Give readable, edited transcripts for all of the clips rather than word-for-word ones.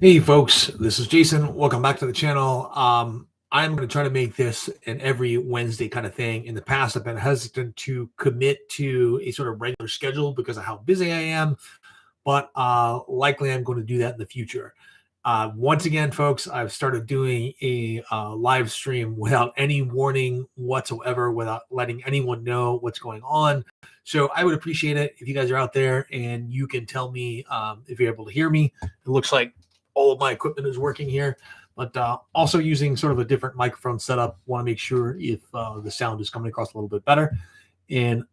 Hey folks, this is Jason. Welcome back to the channel. I'm going to try to make this an every Wednesday kind of thing. In the past, I've been hesitant to commit to a sort of regular schedule because of how busy I am, but likely I'm going to do that in the future. Once again, folks, I've started doing a live stream without any warning whatsoever, without letting anyone know what's going on. So I would appreciate it if you guys are out there and you can tell me if you're able to hear me. It looks like all of my equipment is working here, but also using sort of a different microphone setup. Want to make sure if the sound is coming across a little bit better. And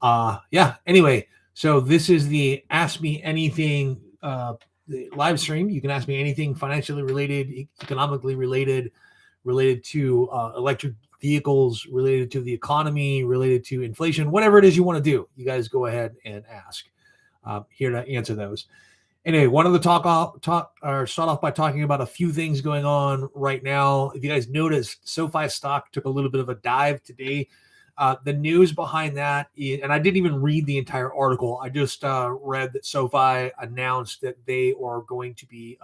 yeah, anyway, so this is the Ask Me Anything the live stream. You can ask me anything financially related, economically related, related to electric vehicles, related to the economy, related to inflation, whatever it is you want to do. You guys go ahead and ask. Here to answer those. Anyway, wanted to start off by talking about a few things going on right now. If you guys noticed, SoFi stock took a little bit of a dive today. The news behind that is, and I didn't even read the entire article. I just read that SoFi announced that they are going to be.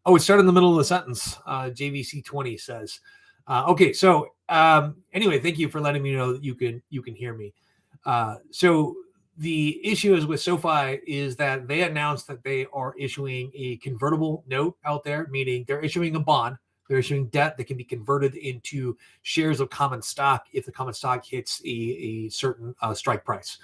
It started in the middle of the sentence. JVC20 says. Okay, so anyway, thank you for letting me know that you can hear me. So the issue is with SoFi is that they announced that they are issuing a convertible note out there, meaning they're issuing a bond. They're issuing debt that can be converted into shares of common stock if the common stock hits a certain strike price.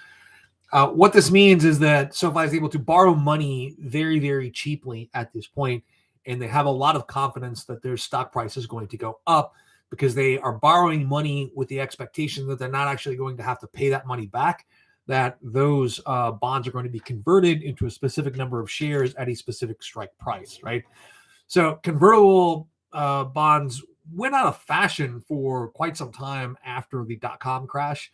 What this means is that SoFi is able to borrow money very, very cheaply at this point, and they have a lot of confidence that their stock price is going to go up because they are borrowing money with the expectation that they're not actually going to have to pay that money back, that those bonds are going to be converted into a specific number of shares at a specific strike price, right? So convertible bonds went out of fashion for quite some time after the dot-com crash,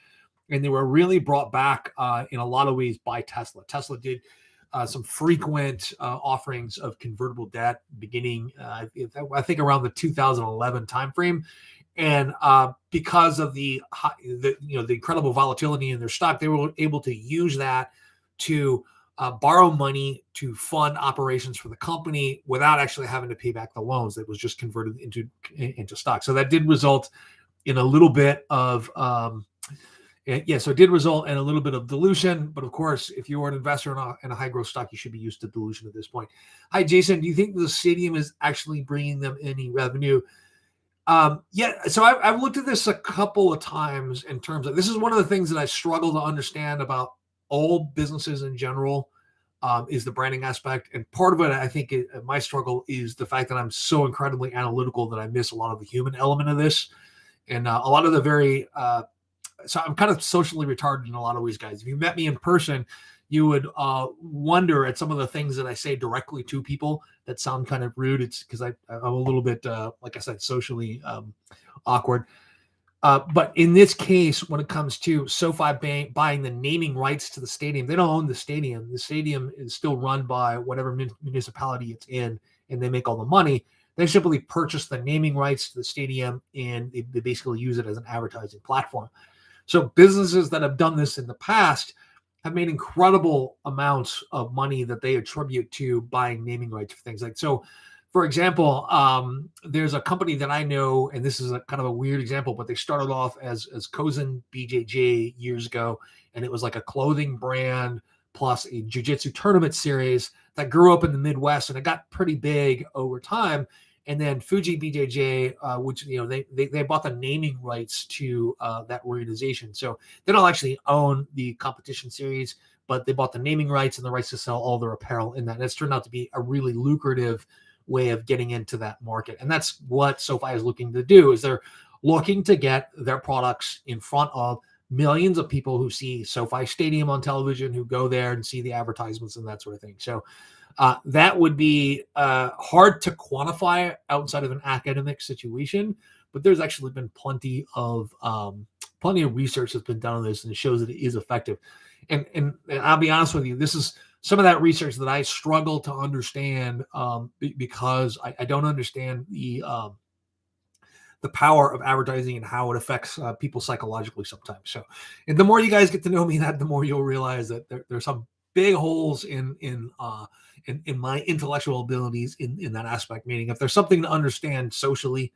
and they were really brought back in a lot of ways by Tesla. Tesla did some frequent offerings of convertible debt beginning, I think, around the 2011 timeframe. And because of the incredible volatility in their stock, they were able to use that to borrow money to fund operations for the company without actually having to pay back the loans that was just converted into stock. So that did result in a little bit of so it did result in a little bit of dilution. But of course, if you're an investor in a high growth stock, you should be used to dilution at this point. Hi, Jason. Do you think the stadium is actually bringing them any revenue? So I've looked at this a couple of times in terms of, this is one of the things that I struggle to understand about all businesses in general, is the branding aspect. And part of it, I think my struggle is the fact that I'm so incredibly analytical that I miss a lot of the human element of this. And a lot of the so I'm kind of socially retarded in a lot of ways, guys. If you met me in person, you would wonder at some of the things that I say directly to people that sound kind of rude. It's because I'm a little bit, like I said, socially awkward. But in this case, when it comes to SoFi buying the naming rights to the stadium, they don't own the stadium. The stadium is still run by whatever municipality it's in, and they make all the money. They simply purchase the naming rights to the stadium, and they basically use it as an advertising platform. So businesses that have done this in the past have made incredible amounts of money that they attribute to buying naming rights for things like, so for example, there's a company that I know, and this is a kind of a weird example, but they started off as Kozen BJJ years ago, and it was like a clothing brand plus a jiu-jitsu tournament series that grew up in the Midwest, and it got pretty big over time. And then Fuji BJJ, which they bought the naming rights to that organization, so they don't actually own the competition series, but they bought the naming rights and the rights to sell all their apparel in that. And it's turned out to be a really lucrative way of getting into that market. And that's what SoFi is looking to do, is they're looking to get their products in front of millions of people who see SoFi Stadium on television, who go there and see the advertisements and that sort of thing. So that would be hard to quantify outside of an academic situation, but there's actually been plenty of research that's been done on this, and it shows that it is effective. And I'll be honest with you, this is some of that research that I struggle to understand because I don't understand the power of advertising and how it affects people psychologically sometimes. So, and the more you guys get to know me, the more you'll realize that there's some big holes in my intellectual abilities in that aspect. Meaning, if there's something to understand socially,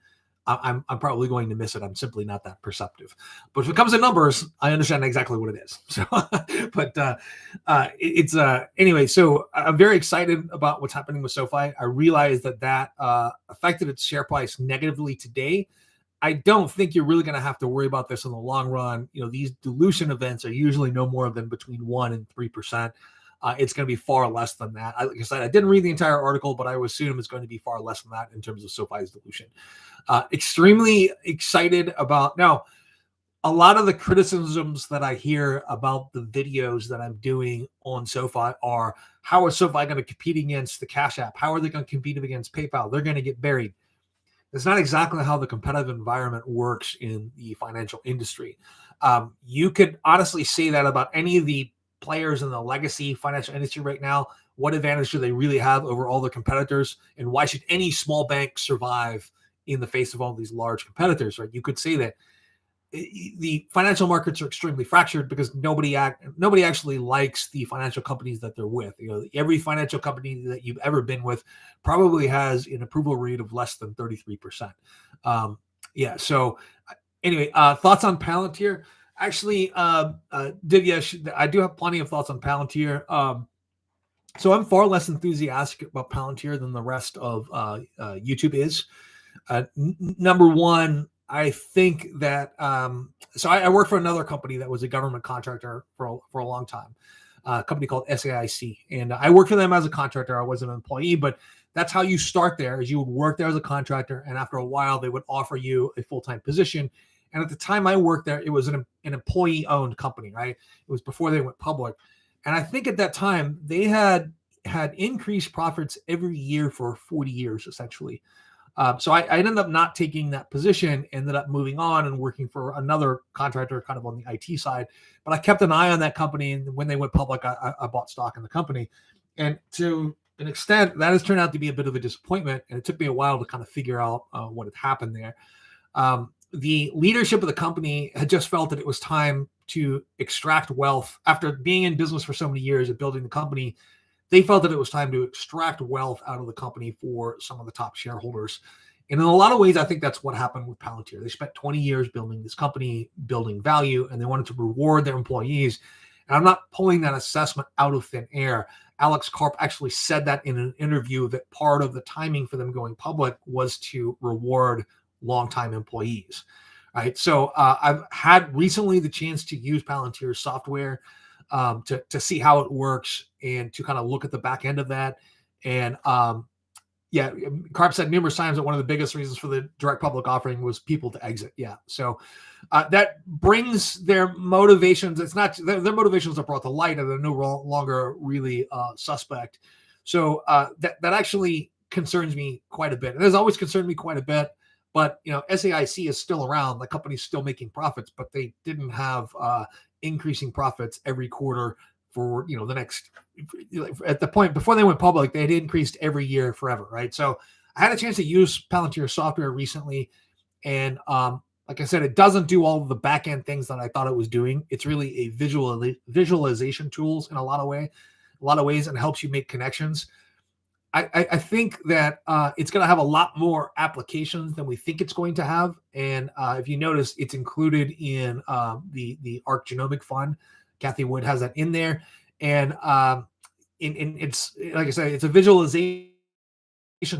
I'm probably going to miss it. I'm simply not that perceptive. But if it comes to numbers, I understand exactly what it is. So, but it's anyway. So I'm very excited about what's happening with SoFi. I realize that affected its share price negatively today. I don't think you're really going to have to worry about this in the long run. These dilution events are usually no more than between 1% and 3%. It's going to be far less than that. Like I said, I didn't read the entire article, but I would assume it's going to be far less than that in terms of SoFi's dilution. Extremely excited about now. A lot of the criticisms that I hear about the videos that I'm doing on SoFi are, how is SoFi going to compete against the Cash App? How are they going to compete against PayPal? They're going to get buried. It's not exactly how the competitive environment works in the financial industry. You could honestly say that about any of the players in the legacy financial industry right now. What advantage do they really have over all their competitors? And why should any small bank survive in the face of all these large competitors, right? You could say that the financial markets are extremely fractured because nobody actually likes the financial companies that they're with. Every financial company that you've ever been with probably has an approval rate of less than 33%. So anyway, thoughts on Palantir. Actually, Divya, I do have plenty of thoughts on Palantir. So I'm far less enthusiastic about Palantir than the rest of YouTube is. Number one, I think that so I worked for another company that was a government contractor for a long time, a company called SAIC, and I worked for them as a contractor. I wasn't an employee, but that's how you start there. Is you would work there as a contractor, and after a while, they would offer you a full-time position. And at the time I worked there, it was an employee-owned company, right? It was before they went public, and I think at that time they had increased profits every year for 40 years, essentially. So I ended up not taking that position, ended up moving on and working for another contractor kind of on the IT side. But I kept an eye on that company. And when they went public, I bought stock in the company. And to an extent, that has turned out to be a bit of a disappointment. And it took me a while to kind of figure out what had happened there. The leadership of the company had just felt that it was time to extract wealth. After being in business for so many years and building the company, they felt that it was time to extract wealth out of the company for some of the top shareholders. And in a lot of ways, I think that's what happened with Palantir. They spent 20 years building this company, building value, and they wanted to reward their employees. And I'm not pulling that assessment out of thin air. Alex Karp actually said that in an interview, that part of the timing for them going public was to reward longtime employees. Right. So I've had recently the chance to use Palantir's software to see how it works and to kind of look at the back end of that. And Karp said numerous times that one of the biggest reasons for the direct public offering was people to exit. Yeah. So that brings their motivations. It's not their motivations are brought to light and they're no longer really suspect. So that actually concerns me quite a bit. It has always concerned me quite a bit. But, SAIC is still around. The company's still making profits, but they didn't have increasing profits every quarter for, the next, at the point before they went public, they had increased every year forever. Right. So I had a chance to use Palantir software recently. And like I said, it doesn't do all of the back end things that I thought it was doing. It's really a visualization tools in a lot of ways, and helps you make connections. I think that it's going to have a lot more applications than we think it's going to have. And if you notice, it's included in the ARC Genomic Fund. Kathy Wood has that in there. And it's, like I said, it's a visualization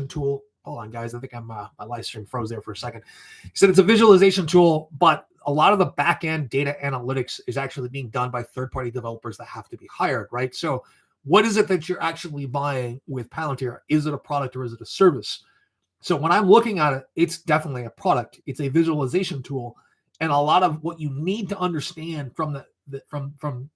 tool. Hold on, guys. I think my live stream froze there for a second. He said it's a visualization tool, but a lot of the back-end data analytics is actually being done by third-party developers that have to be hired, right? So what is it that you're actually buying with Palantir? Is it a product or is it a service? So when I'm looking at it, it's definitely a product. It's a visualization tool. And a lot of what you need to understand from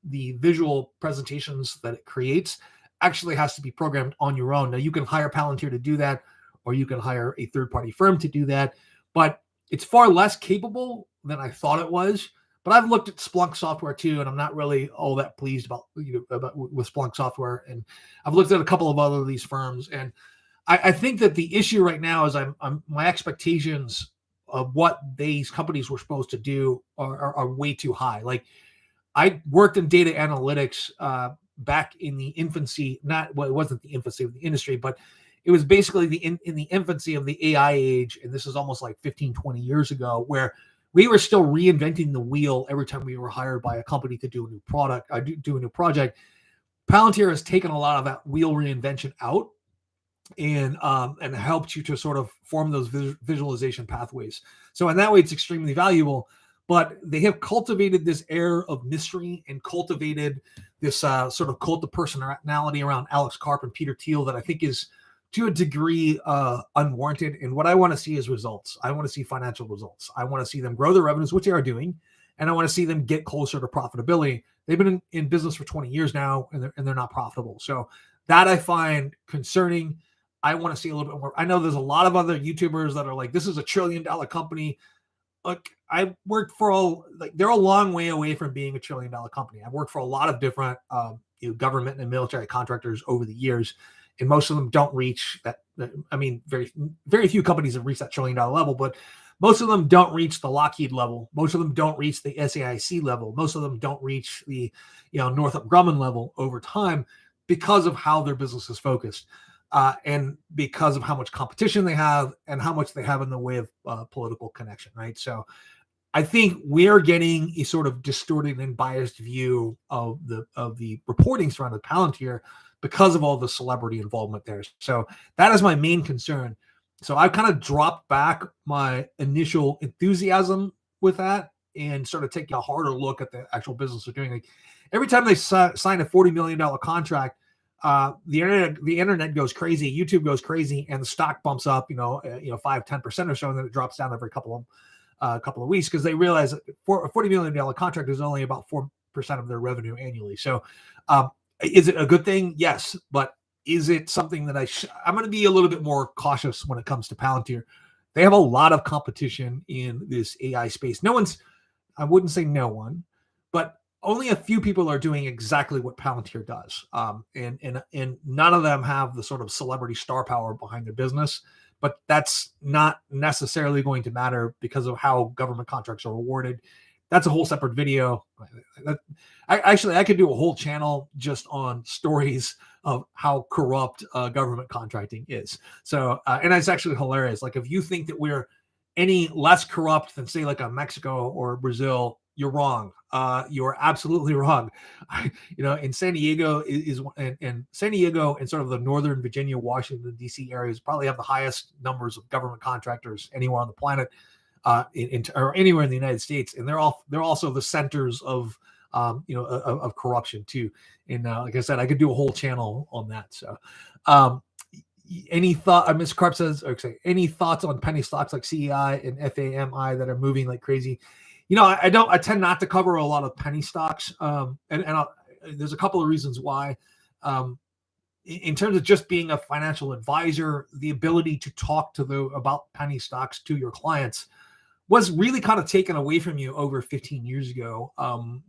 the visual presentations that it creates actually has to be programmed on your own. Now, you can hire Palantir to do that, or you can hire a third-party firm to do that. But it's far less capable than I thought it was. But I've looked at Splunk software too, and I'm not really all that pleased about with Splunk software. And I've looked at a couple of other of these firms, and I think that the issue right now is my expectations of what these companies were supposed to do are way too high. Like, I worked in data analytics back in the infancy, it wasn't the infancy of the industry, but it was basically in the infancy of the AI age. And this is almost like 15, 20 years ago, where we were still reinventing the wheel every time we were hired by a company to do a new product, do a new project. Palantir has taken a lot of that wheel reinvention out and helped you to sort of form those visualization pathways. So in that way, it's extremely valuable. But they have cultivated this air of mystery and cultivated this sort of cult of personality around Alex Karp and Peter Thiel that I think is to a degree unwarranted. And what I want to see is results. I want to see financial results. I want to see them grow their revenues, which they are doing. And I want to see them get closer to profitability. They've been in business for 20 years now, and they're not profitable. So that I find concerning. I want to see a little bit more. I know there's a lot of other YouTubers that are like, this is $1 trillion company. Look, I worked for they're a long way away from being $1 trillion company. I've worked for a lot of different government and military contractors over the years, and most of them don't reach that. I mean, very, very few companies have reached that $1 trillion level, but most of them don't reach the Lockheed level. Most of them don't reach the SAIC level. Most of them don't reach the Northrop Grumman level over time because of how their business is focused. And because of how much competition they have and how much they have in the way of political connection, right? So I think we're getting a sort of distorted and biased view of the reporting surrounding Palantir because of all the celebrity involvement there. So that is my main concern. So I've kind of dropped back my initial enthusiasm with that and sort of taking a harder look at the actual business they're doing. Like every time they sign a $40 million contract, the internet goes crazy, YouTube goes crazy, and the stock bumps up, 5-10% or so, and then it drops down every couple of weeks because they realize that a $40 million contract is only about 4% of their revenue annually. So, is it a good thing? Yes, but is it something that I'm going to be a little bit more cautious when it comes to Palantir? They have a lot of competition in this AI space. I wouldn't say no one, but only a few people are doing exactly what Palantir does. And none of them have the sort of celebrity star power behind their business, but that's not necessarily going to matter because of how government contracts are awarded. That's a whole separate video. I could do a whole channel just on stories of how corrupt government contracting is. So, and it's actually hilarious. Like if you think that we're any less corrupt than say like a Mexico or Brazil, you're wrong. You're absolutely wrong. In San Diego and San Diego and sort of the Northern Virginia, Washington, D.C. areas probably have the highest numbers of government contractors anywhere on the planet, or anywhere in the United States. And they're also the centers of corruption too. And like I said, I could do a whole channel on that. So, any thought? Ms. Karp says, any thoughts on penny stocks like CEI and FAMI that are moving like crazy? I tend not to cover a lot of penny stocks. There's a couple of reasons why. In terms of just being a financial advisor, the ability to talk about penny stocks to your clients was really kind of taken away from you over 15 years ago. And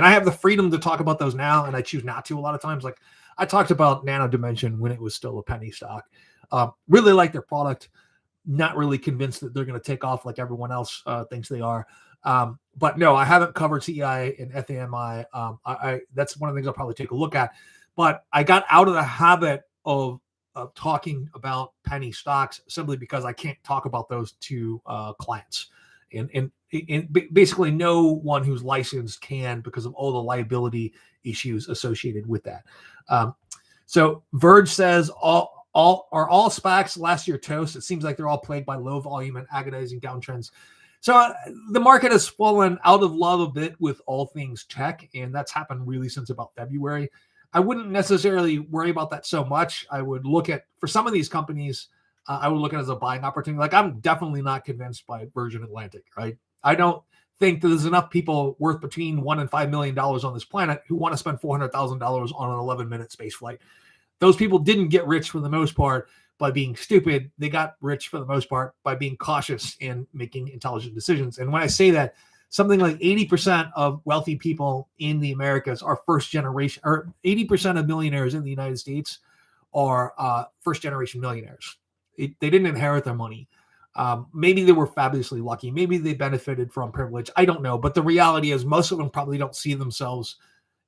I have the freedom to talk about those now, and I choose not to a lot of times. Like I talked about Nano Dimension when it was still a penny stock. Really like their product. Not really convinced that they're going to take off like everyone else thinks they are. But no, I haven't covered CEI and FAMI. That's one of the things I'll probably take a look at. But I got out of the habit of talking about penny stocks simply because I can't talk about those to clients. And basically no one who's licensed can because of all the liability issues associated with that. So Verge says, all SPACs last year toast? It seems like they're all plagued by low volume and agonizing downtrends. So the market has fallen out of love a bit with all things tech, and that's happened really since about February. I wouldn't necessarily worry about that so much. I would look at, for some of these companies, I would look at it as a buying opportunity. Like I'm definitely not convinced by Virgin Atlantic, right? I don't think that there's enough people worth between $1 and $5 million on this planet who want to spend $400,000 on an 11-minute space flight. Those people didn't get rich for the most part by being stupid. They got rich for the most part by being cautious and making intelligent decisions. And when I say that, something like 80% of wealthy people in the Americas are first generation, or 80% of millionaires in the United States are first generation millionaires. They didn't inherit their money. Maybe they were fabulously lucky. Maybe they benefited from privilege. I don't know. But the reality is most of them probably don't see themselves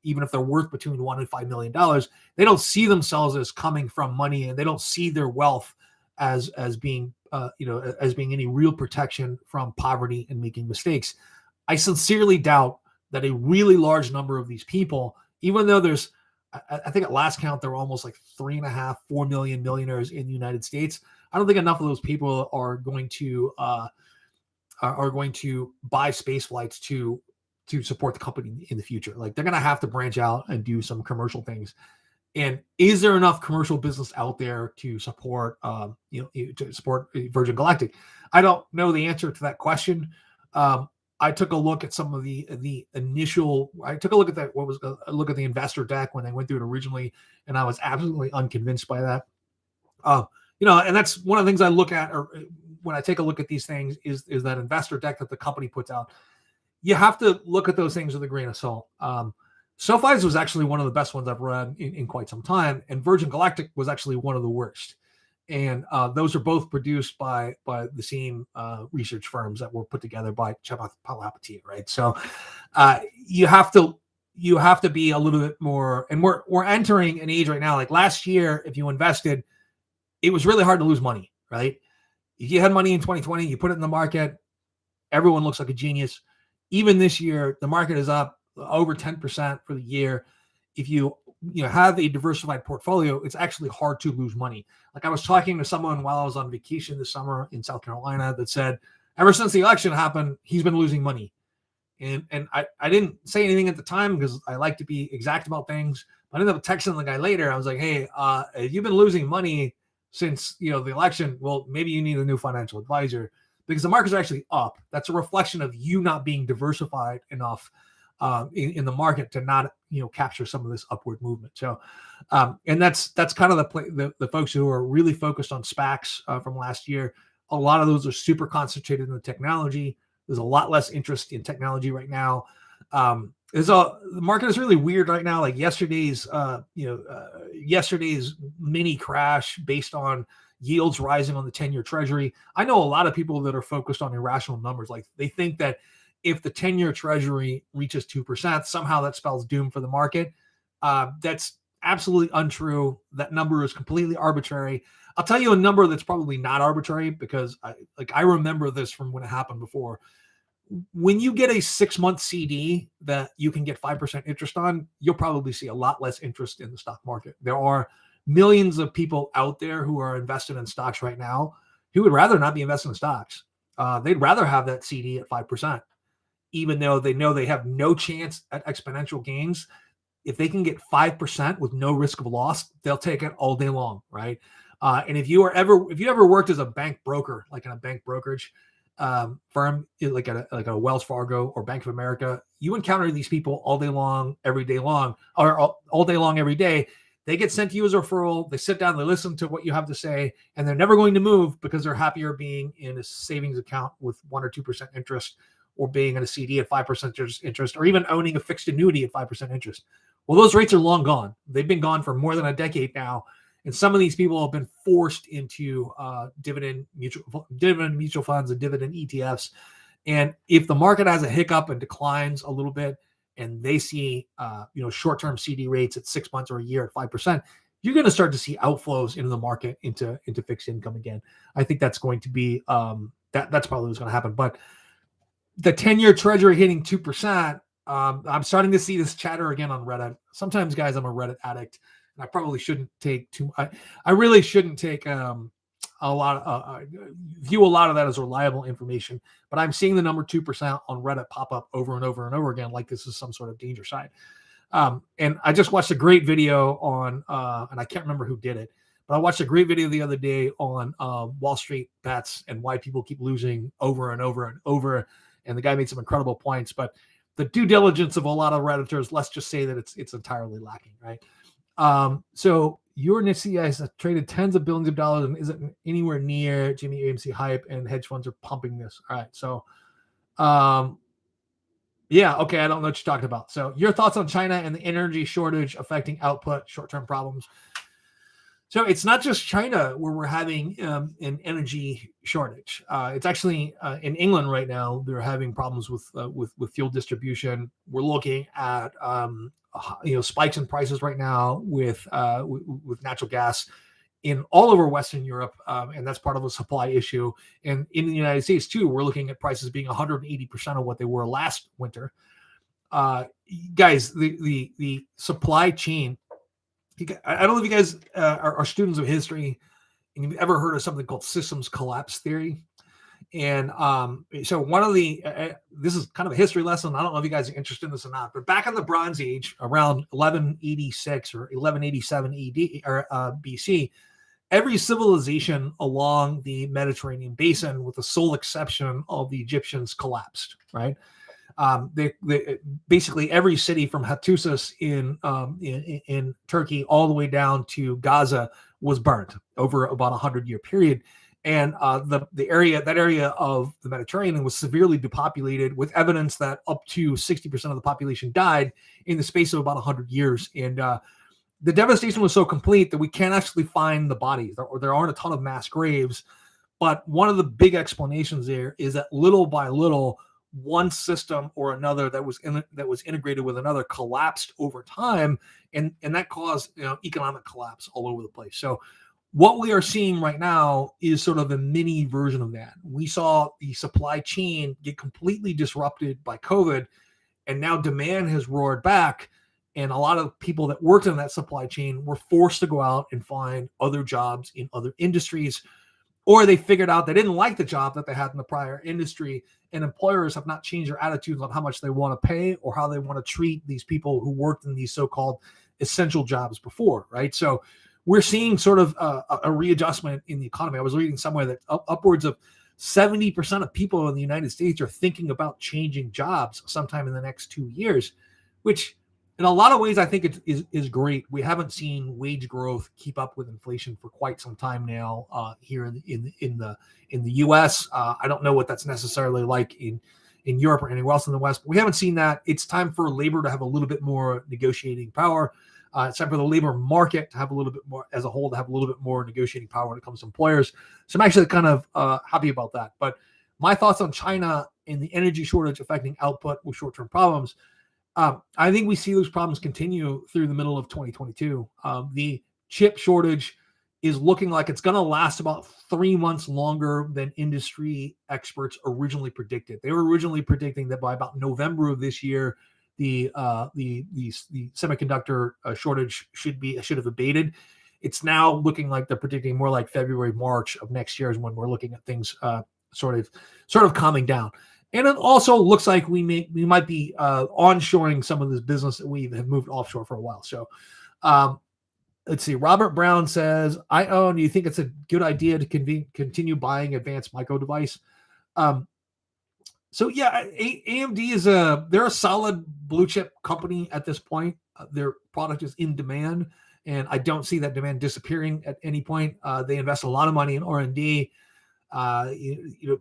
even if they're worth between $1 and $5 million, they don't see themselves as coming from money, and they don't see their wealth as being as being any real protection from poverty and making mistakes. I sincerely doubt that a really large number of these people, even though there's, I think at last count, there were almost like 3.5, 4 million millionaires in the United States. I don't think enough of those people are going to buy space flights to support the company in the future. Like, they're going to have to branch out and do some commercial things. And is there enough commercial business out there to support, to support Virgin Galactic? I don't know the answer to that question. I took a look at some of the initial. I took a look at that. A look at the investor deck when they went through it originally, and I was absolutely unconvinced by that. And that's one of the things I look at, or when I take a look at these things, is that investor deck that the company puts out. You have to look at those things with a grain of salt. SoFi's was actually one of the best ones I've read in quite some time, and Virgin Galactic was actually one of the worst. And those are both produced by the same research firms that were put together by Palantir, right? So you have to be a little bit more. And we're entering an age right now. Like last year, if you invested, it was really hard to lose money, right? If you had money in 2020, you put it in the market, everyone looks like a genius. Even this year, the market is up over 10% for the year. If you have a diversified portfolio, it's actually hard to lose money. Like, I was talking to someone while I was on vacation this summer in South Carolina that said, ever since the election happened, he's been losing money. And I didn't say anything at the time because I like to be exact about things. I ended up texting the guy later. I was like, hey, if you've been losing money since the election, well, maybe you need a new financial advisor, because the markets are actually up. That's a reflection of you not being diversified enough in the market to not capture some of this upward movement. So and that's kind of the folks who are really focused on SPACs from last year. A lot of those are super concentrated in the technology. There's a lot less interest in technology right now. The market is really weird right now. Like yesterday's mini crash based on yields rising on the 10-year treasury. I know a lot of people that are focused on irrational numbers. Like, they think that if the 10-year treasury reaches 2%, somehow that spells doom for the market. That's absolutely untrue. That number is completely arbitrary. I'll tell you a number that's probably not arbitrary, because I remember this from when it happened before. When you get a 6-month CD that you can get 5% interest on, you'll probably see a lot less interest in the stock market. There are millions of people out there who are invested in stocks right now who would rather not be invested in stocks. They'd rather have that CD at 5%, even though they know they have no chance at exponential gains. If they can get 5% with no risk of loss, they'll take it all day long, right? And if you ever worked as a bank broker, like in a bank brokerage firm, like a Wells Fargo or Bank of America, you encounter these people all day long, every day long, or all day long, every day. They get sent to you as a referral. They sit down, they listen to what you have to say, and they're never going to move because they're happier being in a savings account with 1 or 2% interest, or being in a CD at 5% interest, or even owning a fixed annuity at 5% interest. Well, those rates are long gone. They've been gone for more than a decade now. And some of these people have been forced into dividend mutual funds and dividend ETFs. And if the market has a hiccup and declines a little bit, and they see short-term CD rates at 6 months or a year at 5%, you're going to start to see outflows into the market into fixed income again. I think that's going to be that's probably what's going to happen. But the 10-year treasury hitting 2%, I'm starting to see this chatter again on Reddit. Sometimes, guys, I'm a Reddit addict, and I probably shouldn't take I really shouldn't take a lot view a lot of that as reliable information, but I'm seeing the number 2% on Reddit pop up over and over and over again, like this is some sort of danger sign. And I just watched a great video on, and I can't remember who did it, but I watched a great video the other day on Wall Street bets and why people keep losing over and over and over. And the guy made some incredible points, but the due diligence of a lot of Redditors, let's just say that it's entirely lacking, right? So your Nifty has traded tens of billions of dollars and isn't anywhere near Jimmy AMC hype, and hedge funds are pumping this. All right. So, yeah. Okay. I don't know what you're talking about. So your thoughts on China and the energy shortage affecting output, short-term problems. So it's not just China where we're having an energy shortage. It's actually in England right now. They're having problems with fuel distribution. We're looking at spikes in prices right now with natural gas in all over Western Europe, and that's part of a supply issue. And in the United States too, we're looking at prices being 180% of what they were last winter. Guys, the supply chain. I don't know if you guys are students of history and you've ever heard of something called systems collapse theory. And so one of the this is kind of a history lesson. I don't know if you guys are interested in this or not, but back in the Bronze Age, around 1186 or 1187 ED or BC, every civilization along the Mediterranean basin, with the sole exception of the Egyptians, collapsed. Right? They basically every city from Hattusis in Turkey all the way down to Gaza was burnt over about 100-year period. And that area of the Mediterranean was severely depopulated, with evidence that up to 60% of the population died in the space of about 100 years. And the devastation was so complete that we can't actually find the bodies. There aren't a ton of mass graves. But one of the big explanations there is that little by little, one system or another that was integrated with another collapsed over time, and that caused economic collapse all over the place. So what we are seeing right now is sort of a mini version of that. We saw the supply chain get completely disrupted by COVID, and now demand has roared back. And a lot of people that worked in that supply chain were forced to go out and find other jobs in other industries, or they figured out they didn't like the job that they had in the prior industry, and employers have not changed their attitudes on how much they want to pay or how they want to treat these people who worked in these so-called essential jobs before, right? So we're seeing sort of a readjustment in the economy. I was reading somewhere that upwards of 70% of people in the United States are thinking about changing jobs sometime in the next 2 years, which in a lot of ways I think it is great. We haven't seen wage growth keep up with inflation for quite some time now here in the U.S. I don't know what that's necessarily like in Europe or anywhere else in the West, but we haven't seen that. It's time for labor to have a little bit more negotiating power. It's time for the labor market to have a little bit more, as a whole, to have a little bit more negotiating power when it comes to employers. So I'm actually kind of happy about that. But my thoughts on China and the energy shortage affecting output with short-term problems. I think we see those problems continue through the middle of 2022. The chip shortage is looking like it's going to last about 3 months longer than industry experts originally predicted. They were originally predicting that by about November of this year, the semiconductor shortage should have abated. It's now looking like they're predicting more like February, March of next year is when we're looking at things sort of calming down. And it also looks like we might be onshoring some of this business that we have moved offshore for a while. So let's see. Robert Brown says, do you think it's a good idea to continue buying advanced micro device? So yeah, AMD they're a solid blue chip company at this point. Their product is in demand, and I don't see that demand disappearing at any point. They invest a lot of money in R&D.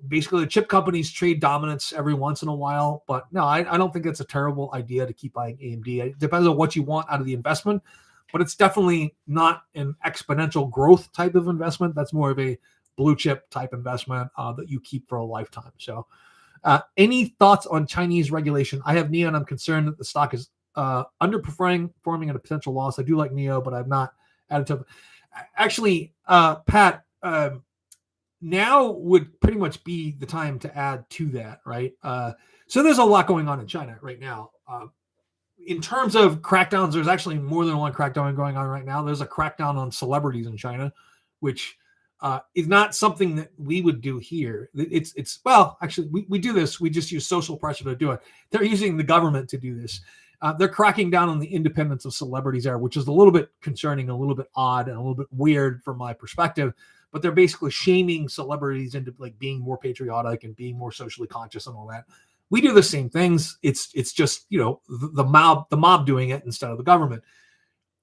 Basically the chip companies trade dominance every once in a while, but no, I don't think it's a terrible idea to keep buying AMD. It depends on what you want out of the investment, but it's definitely not an exponential growth type of investment. That's more of a blue chip type investment that you keep for a lifetime. So any thoughts on Chinese regulation? I have NIO and I'm concerned that the stock is underperforming at a potential loss. I do like NIO, but I've not added to it. Actually, Pat, now would pretty much be the time to add to that, right? So there's a lot going on in China right now. In terms of crackdowns, there's actually more than one crackdown going on right now. There's a crackdown on celebrities in China, which is not something that we would do here. Actually, we do this. We just use social pressure to do it. They're using the government to do this. They're cracking down on the independence of celebrities there, which is a little bit concerning, a little bit odd, and a little bit weird from my perspective. But they're basically shaming celebrities into like being more patriotic and being more socially conscious and all that. We do the same things. It's just the mob doing it instead of the government.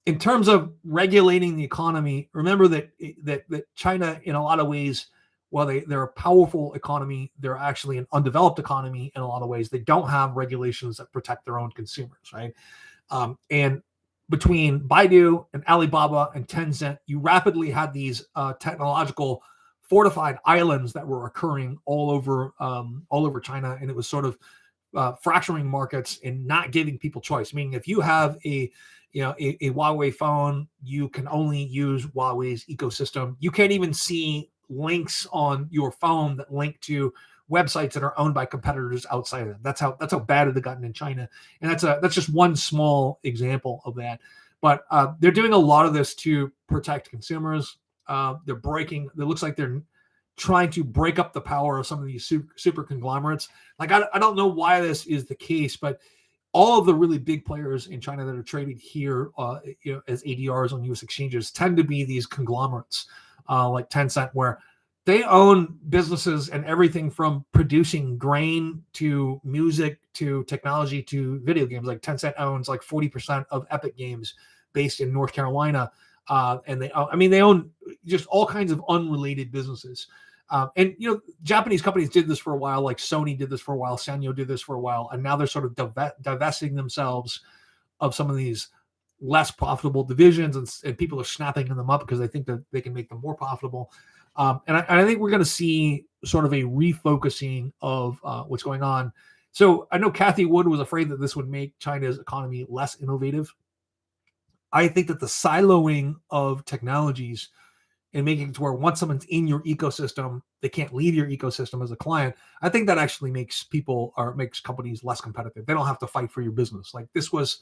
In terms of regulating the economy, remember that China, in a lot of ways, while they're a powerful economy, they're actually an undeveloped economy in a lot of ways. They don't have regulations that protect their own consumers, right? And between Baidu and Alibaba and Tencent, you rapidly had these technological fortified islands that were occurring all over China, and it was sort of fracturing markets and not giving people choice. Meaning, if you have a Huawei phone, you can only use Huawei's ecosystem. You can't even see links on your phone that link to websites that are owned by competitors outside of them. That's how bad it had gotten in China, and that's just one small example of that. But they're doing a lot of this to protect consumers. They're breaking. It looks like they're trying to break up the power of some of these super conglomerates. Like I don't know why this is the case, but all of the really big players in China that are traded here, as ADRs on U.S. exchanges, tend to be these conglomerates, like Tencent, where they own businesses and everything from producing grain to music to technology to video games. Like Tencent owns like 40% of Epic Games based in North Carolina. And they own just all kinds of unrelated businesses. And Japanese companies did this for a while, like Sony did this for a while, Sanyo did this for a while, and now they're sort of divesting themselves of some of these less profitable divisions, and people are snapping them up because they think that they can make them more profitable. And I think we're going to see sort of a refocusing of what's going on. So I know Kathy Wood was afraid that this would make China's economy less innovative. I think that the siloing of technologies and making it to where once someone's in your ecosystem, they can't leave your ecosystem as a client, I think that actually makes companies less competitive. They don't have to fight for your business. Like, this was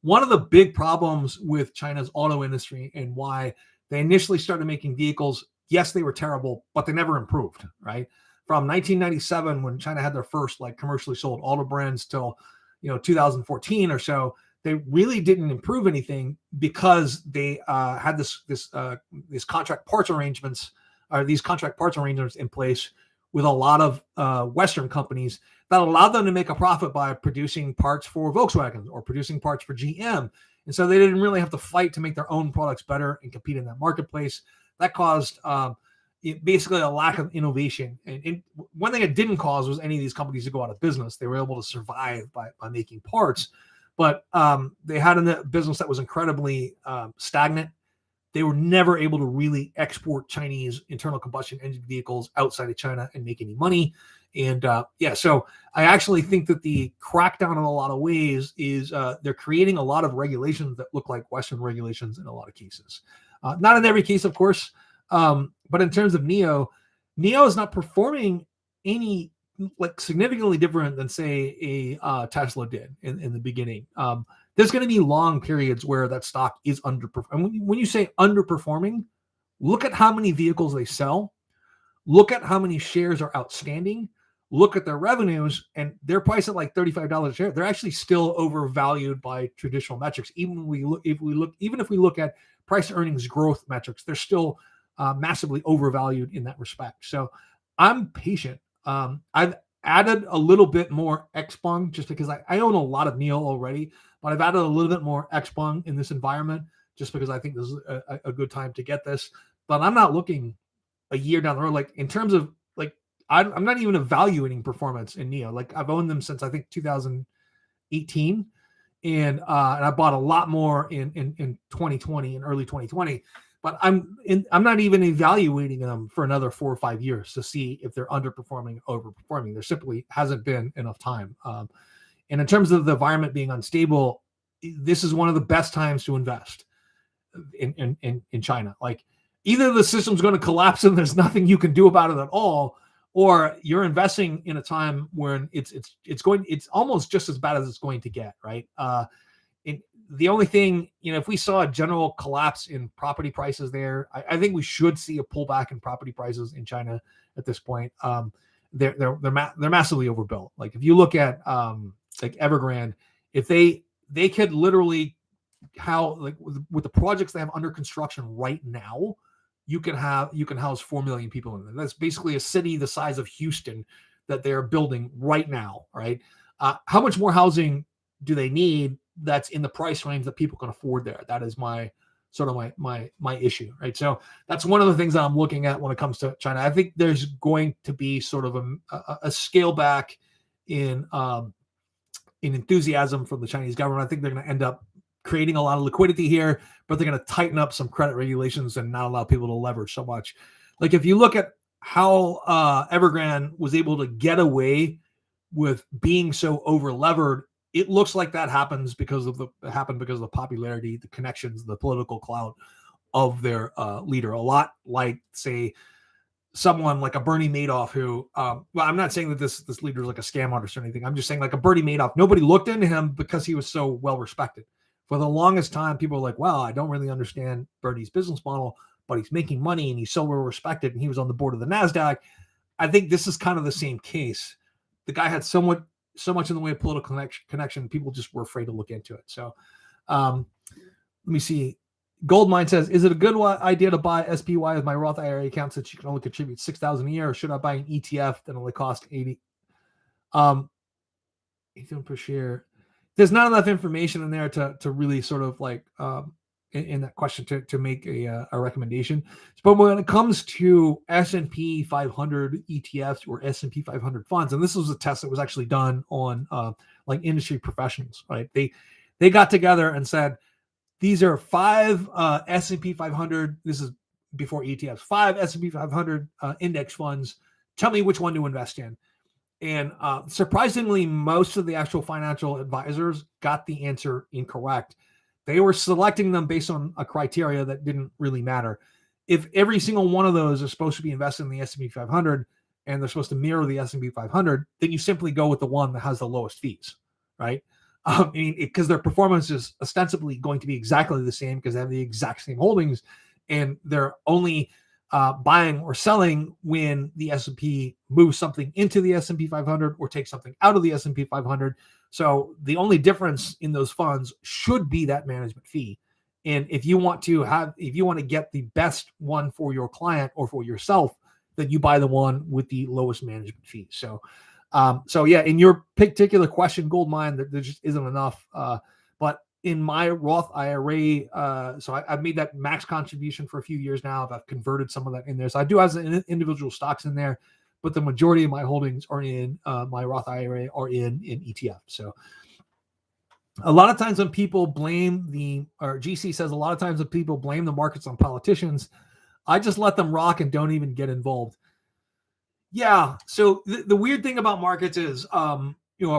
one of the big problems with China's auto industry and why they initially started making vehicles. Yes, they were terrible, but they never improved, right? From 1997, when China had their first like commercially sold auto brands, till 2014 or so, they really didn't improve anything because they had these contract parts arrangements in place with a lot of Western companies that allowed them to make a profit by producing parts for Volkswagen or producing parts for GM. And so they didn't really have to fight to make their own products better and compete in that marketplace. That caused basically a lack of innovation. And one thing it didn't cause was any of these companies to go out of business. They were able to survive by making parts. But they had a business that was incredibly stagnant. They were never able to really export Chinese internal combustion engine vehicles outside of China and make any money. And so I actually think that the crackdown in a lot of ways is they're creating a lot of regulations that look like Western regulations in a lot of cases. Not in every case, of course, but in terms of NIO is not performing any like significantly different than say a Tesla did in the beginning. There's going to be long periods where that stock is underperforming. When you say underperforming, look at how many vehicles they sell, look at how many shares are outstanding, look at their revenues, and they're priced at like $35 a share. They're actually still overvalued by traditional metrics. Even if we look at price earnings growth metrics, they're still massively overvalued in that respect. So I'm patient. I've added a little bit more XPeng just because I own a lot of NIO already, but I've added a little bit more XPeng in this environment just because I think this is a good time to get this. But I'm not looking a year down the road. Like, in terms of like, I'm not even evaluating performance in NIO. Like, I've owned them since I think 2018, and I bought a lot more in 2020 and early 2020. But I'm not even evaluating them for another 4 or 5 years to see if they're underperforming or overperforming. There simply hasn't been enough time. And in terms of the environment being unstable, this is one of the best times to invest in China. Like, either the system's going to collapse and there's nothing you can do about it at all, or you're investing in a time when it's almost just as bad as it's going to get, right? The only thing, if we saw a general collapse in property prices there, I think we should see a pullback in property prices in China at this point. They're massively overbuilt. Like, if you look at like Evergrande, if they could literally, with the projects they have under construction right now, you can house 4 million people in there. That's basically a city the size of Houston that they're building right now, right? How much more housing do they need that's in the price range that people can afford there? That is my issue, right? So that's one of the things that I'm looking at when it comes to China. I think there's going to be sort of a scale back in enthusiasm from the Chinese government. I think they're going to end up creating a lot of liquidity here, but they're going to tighten up some credit regulations and not allow people to leverage so much. Like, if you look at how Evergrande was able to get away with being so over levered, it looks like that happens because of the popularity, the connections, the political clout of their leader. A lot like, say, someone like a Bernie Madoff who, well, I'm not saying that this leader is like a scam artist or anything. I'm just saying like a Bernie Madoff. Nobody looked into him because he was so well respected. For the longest time, people were like, well, I don't really understand Bernie's business model, but he's making money and he's so well respected and he was on the board of the NASDAQ. I think this is kind of the same case. The guy had so much in the way of political connection, people just were afraid to look into it. So let me see. Goldmine says, is it a good idea to buy SPY with my Roth IRA account since you can only contribute $6,000 a year, or should I buy an ETF that only costs 80? 80 per share. There's not enough information in there to really sort of like in that question to make a recommendation. But when it comes to S&P 500 ETFs or S&P 500 funds, and this was a test that was actually done on like industry professionals, right? They got together and said, these are 5 S&P 500. This is before ETFs. 5 S&P 500 index funds. Tell me which one to invest in. And surprisingly, most of the actual financial advisors got the answer incorrect. They were selecting them based on a criteria that didn't really matter. If every single one of those is supposed to be invested in the S&P 500 and they're supposed to mirror the S&P 500, then you simply go with the one that has the lowest fees, right? I mean, because their performance is ostensibly going to be exactly the same because they have the exact same holdings, and they're only buying or selling when the S&P moves something into the S&P 500 or takes something out of the S&P 500. So the only difference in those funds should be that management fee. And if you want to get the best one for your client or for yourself, then you buy the one with the lowest management fee. So yeah, in your particular question, Goldmine, there just isn't enough. But in my Roth IRA, so I've made that max contribution for a few years now. I've converted some of that in there. So I do have some individual stocks in there, but the majority of my holdings are in my Roth IRA or in ETF. So a lot of times when people blame GC says a lot of times when people blame the markets on politicians, I just let them rock and don't even get involved. Yeah. So the weird thing about markets is, a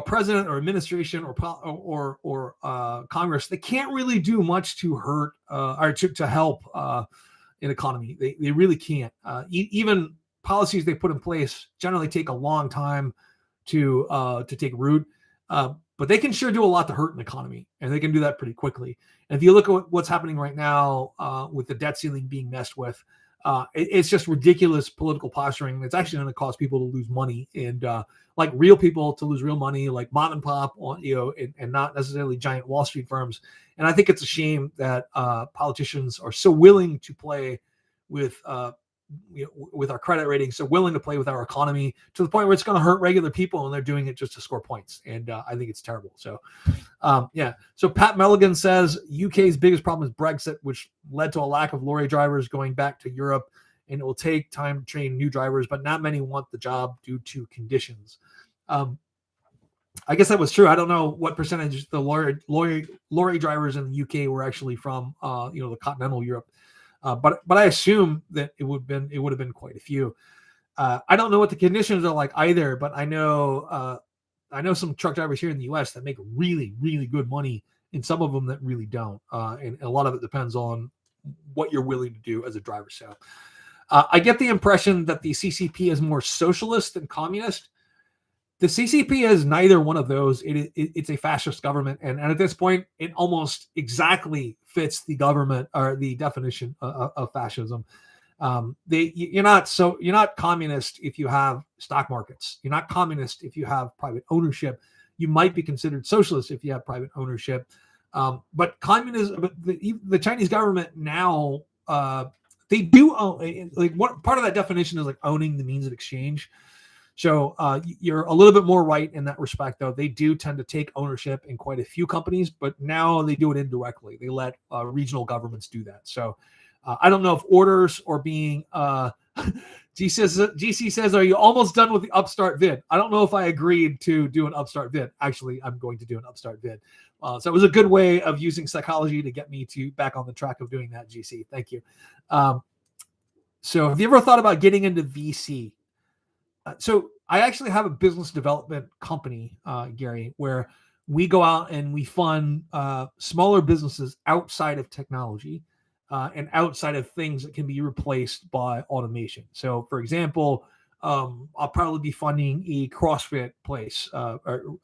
president or administration or Congress, they can't really do much to hurt or to help an economy. They really can't. Even policies they put in place generally take a long time to take root. But they can sure do a lot to hurt an economy, and they can do that pretty quickly. And if you look at what's happening right now with the debt ceiling being messed with, it's just ridiculous political posturing. It's actually going to cause people to lose money, and like real people to lose real money, like mom and pop, and not necessarily giant Wall Street firms. And I think it's a shame that politicians are so willing to play with with our credit rating, so willing to play with our economy to the point where it's going to hurt regular people, and they're doing it just to score points. And I think it's terrible. So, yeah. So Pat Milligan says UK's biggest problem is Brexit, which led to a lack of lorry drivers going back to Europe, and it will take time to train new drivers, but not many want the job due to conditions. I guess that was true. I don't know what percentage the lorry drivers in the UK were actually from, the continental Europe. But I assume that it would have been quite a few. I don't know what the conditions are like either, but I know some truck drivers here in the U.S. that make really, really good money, and some of them that really don't. And a lot of it depends on what you're willing to do as a driver. So I get the impression that the CCP is more socialist than communist. The CCP is neither one of those. It's a fascist government, and at this point, it almost exactly fits the government or the definition of fascism. You're not communist if you have stock markets. You're not communist if you have private ownership. You might be considered socialist if you have private ownership. But communism, but the Chinese government now, they do own, like, what part of that definition is like owning the means of exchange. So you're a little bit more right in that respect, though. They do tend to take ownership in quite a few companies, but now they do it indirectly. They let regional governments do that. So I don't know if orders are being GC says, are you almost done with the Upstart vid? I don't know if I agreed to do an Upstart vid. Actually, I'm going to do an Upstart vid. So it was a good way of using psychology to get me back on the track of doing that, GC. Thank you. So have you ever thought about getting into VC? So I actually have a business development company, Gary, where we go out and we fund smaller businesses outside of technology and outside of things that can be replaced by automation. So, for example, I'll probably be funding a CrossFit place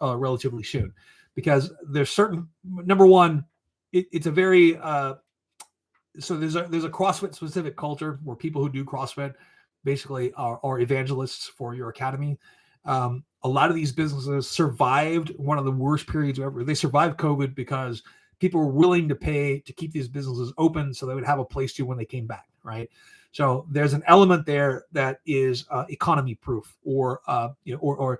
relatively soon, because there's certain, number one, it's a very so there's a CrossFit specific culture where people who do CrossFit basically are evangelists for your academy. A lot of these businesses survived one of the worst periods ever. They survived COVID because people were willing to pay to keep these businesses open so they would have a place to when they came back, right? So there's an element there that is economy proof, or or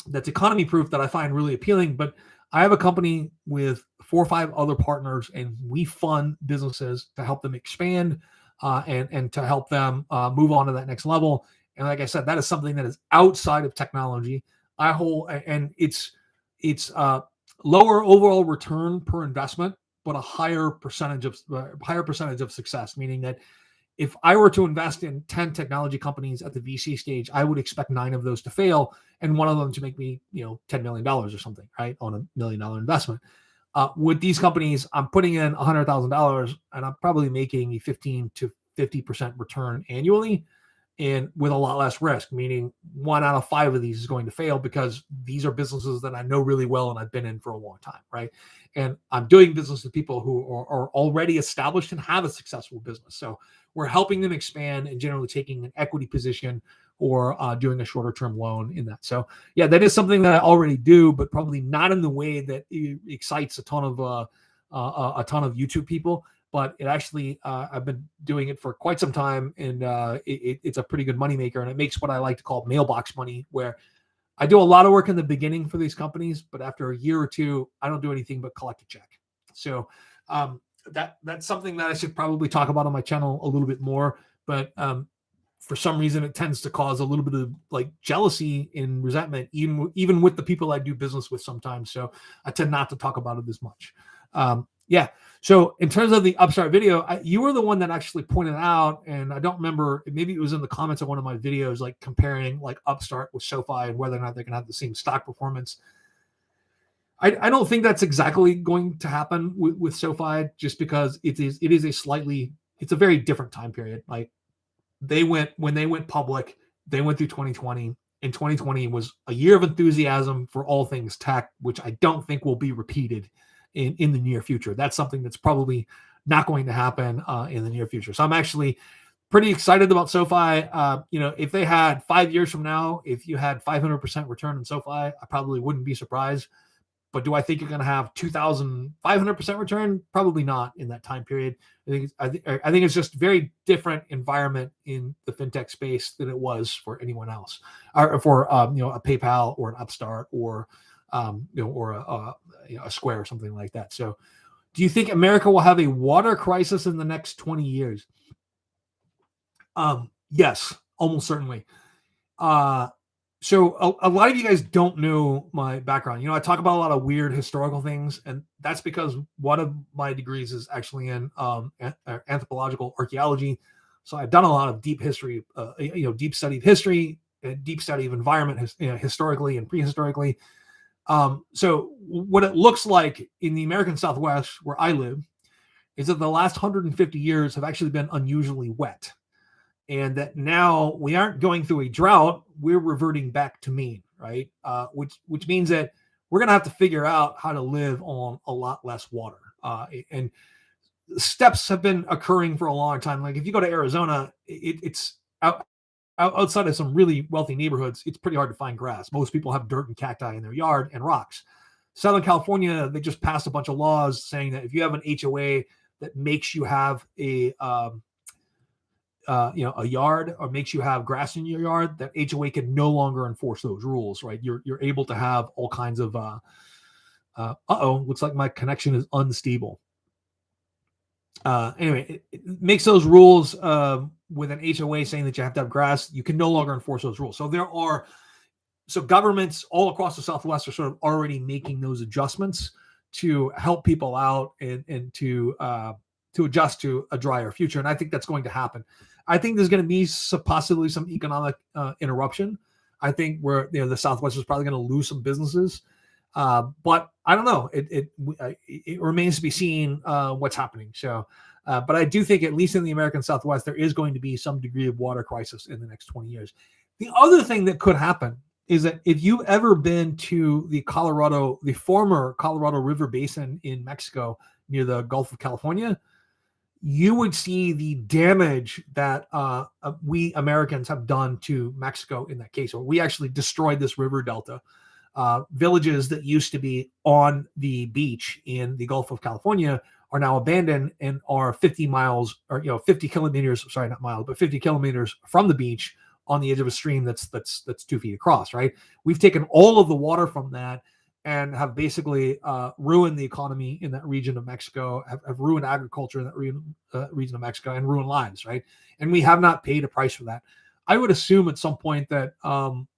that's economy proof, that I find really appealing. But I have a company with 4 or 5 other partners, and we fund businesses to help them expand and to help them move on to that next level. And like I said, that is something that is outside of technology. And it's lower overall return per investment, but a higher percentage of success. Meaning that if I were to invest in 10 technology companies at the VC stage, I would expect 9 of those to fail and one of them to make me, $10 million or something, right, on $1 million investment. With these companies, I'm putting in $100,000 and I'm probably making a 15 to 50% return annually, and with a lot less risk, meaning 1 out of 5 of these is going to fail because these are businesses that I know really well and I've been in for a long time, right? And I'm doing business with people who are already established and have a successful business. So we're helping them expand and generally taking an equity position or doing a shorter term loan in that. So yeah, that is something that I already do, but probably not in the way that excites a ton of YouTube people. But it actually, I've been doing it for quite some time, and it's a pretty good moneymaker, and it makes what I like to call mailbox money, where I do a lot of work in the beginning for these companies, but after a year or two, I don't do anything but collect a check. So that's something that I should probably talk about on my channel a little bit more. But for some reason, it tends to cause a little bit of like jealousy and resentment, even with the people I do business with sometimes. So I tend not to talk about it as much. Yeah. So in terms of the Upstart video, you were the one that actually pointed out, and I don't remember, maybe it was in the comments of one of my videos, like comparing like Upstart with SoFi and whether or not they're going to have the same stock performance. I don't think that's exactly going to happen with SoFi, just because it is it's a very different time period. Like when they went public, they went through 2020. And 2020 was a year of enthusiasm for all things tech, which I don't think will be repeated in the near future. That's something that's probably not going to happen in the near future. So I'm actually pretty excited about SoFi. If they had 5 years from now, if you had 500% return in SoFi, I probably wouldn't be surprised. But do I think you're going to have 2,500% return? Probably not in that time period. I think it's just a very different environment in the fintech space than it was for anyone else, or for a PayPal or an Upstart or a Square or something like that. So, do you think America will have a water crisis in the next 20 years? Yes, almost certainly. So a lot of you guys don't know my background. I talk about a lot of weird historical things, and that's because one of my degrees is actually in anthropological archaeology. So I've done a lot of deep history, deep study of history, deep study of environment, historically and prehistorically. So what it looks like in the American Southwest, where I live, is that the last 150 years have actually been unusually wet. And that now we aren't going through a drought, we're reverting back to mean, right? Which means that we're going to have to figure out how to live on a lot less water. And steps have been occurring for a long time. Like if you go to Arizona, it's outside of some really wealthy neighborhoods, it's pretty hard to find grass. Most people have dirt and cacti in their yard and rocks. Southern California, they just passed a bunch of laws saying that if you have an HOA that makes you have a yard or makes you have grass in your yard, that HOA can no longer enforce those rules, right? You're able to have all kinds of looks like my connection is unstable. Anyway, it makes those rules with an HOA saying that you have to have grass. You can no longer enforce those rules. So governments all across the Southwest are sort of already making those adjustments to help people out and to adjust to a drier future. And I think that's going to happen. I think there's going to be possibly some economic interruption. I think the Southwest is probably going to lose some businesses. But I don't know. It remains to be seen what's happening. So, but I do think, at least in the American Southwest, there is going to be some degree of water crisis in the next 20 years. The other thing that could happen is that if you've ever been to the former Colorado River Basin in Mexico near the Gulf of California, you would see the damage that we Americans have done to Mexico in that case. Or we actually destroyed this river delta. Villages that used to be on the beach in the Gulf of California are now abandoned and are 50 miles or 50 kilometers, sorry, not miles, but 50 kilometers from the beach on the edge of a stream that's 2 feet across, right? We've taken all of the water from that and have basically ruined the economy in that region of Mexico, have ruined agriculture in that region of Mexico, and ruined lives, right? And we have not paid a price for that. I would assume at some point that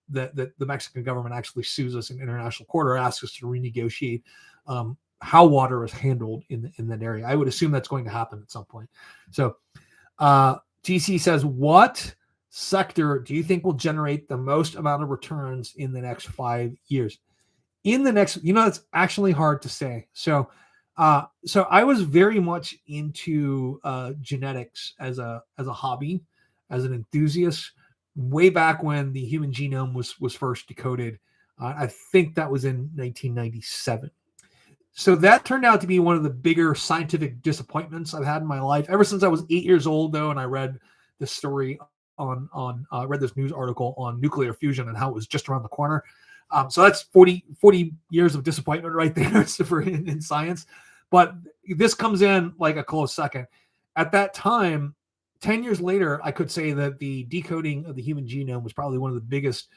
that the Mexican government actually sues us in international court or asks us to renegotiate how water is handled in that area. I would assume that's going to happen at some point. So GC says, what sector do you think will generate the most amount of returns in the next 5 years? In the next, it's actually hard to say. So I was very much into genetics as a hobby, as an enthusiast, way back when the human genome was first decoded. I think that was in 1997. So that turned out to be one of the bigger scientific disappointments I've had in my life. Ever since I was 8 years old, though, and I read this story read this news article on nuclear fusion and how it was just around the corner. So that's 40 years of disappointment right there in science. But this comes in like a close second. At that time, 10 years later, I could say that the decoding of the human genome was probably one of the biggest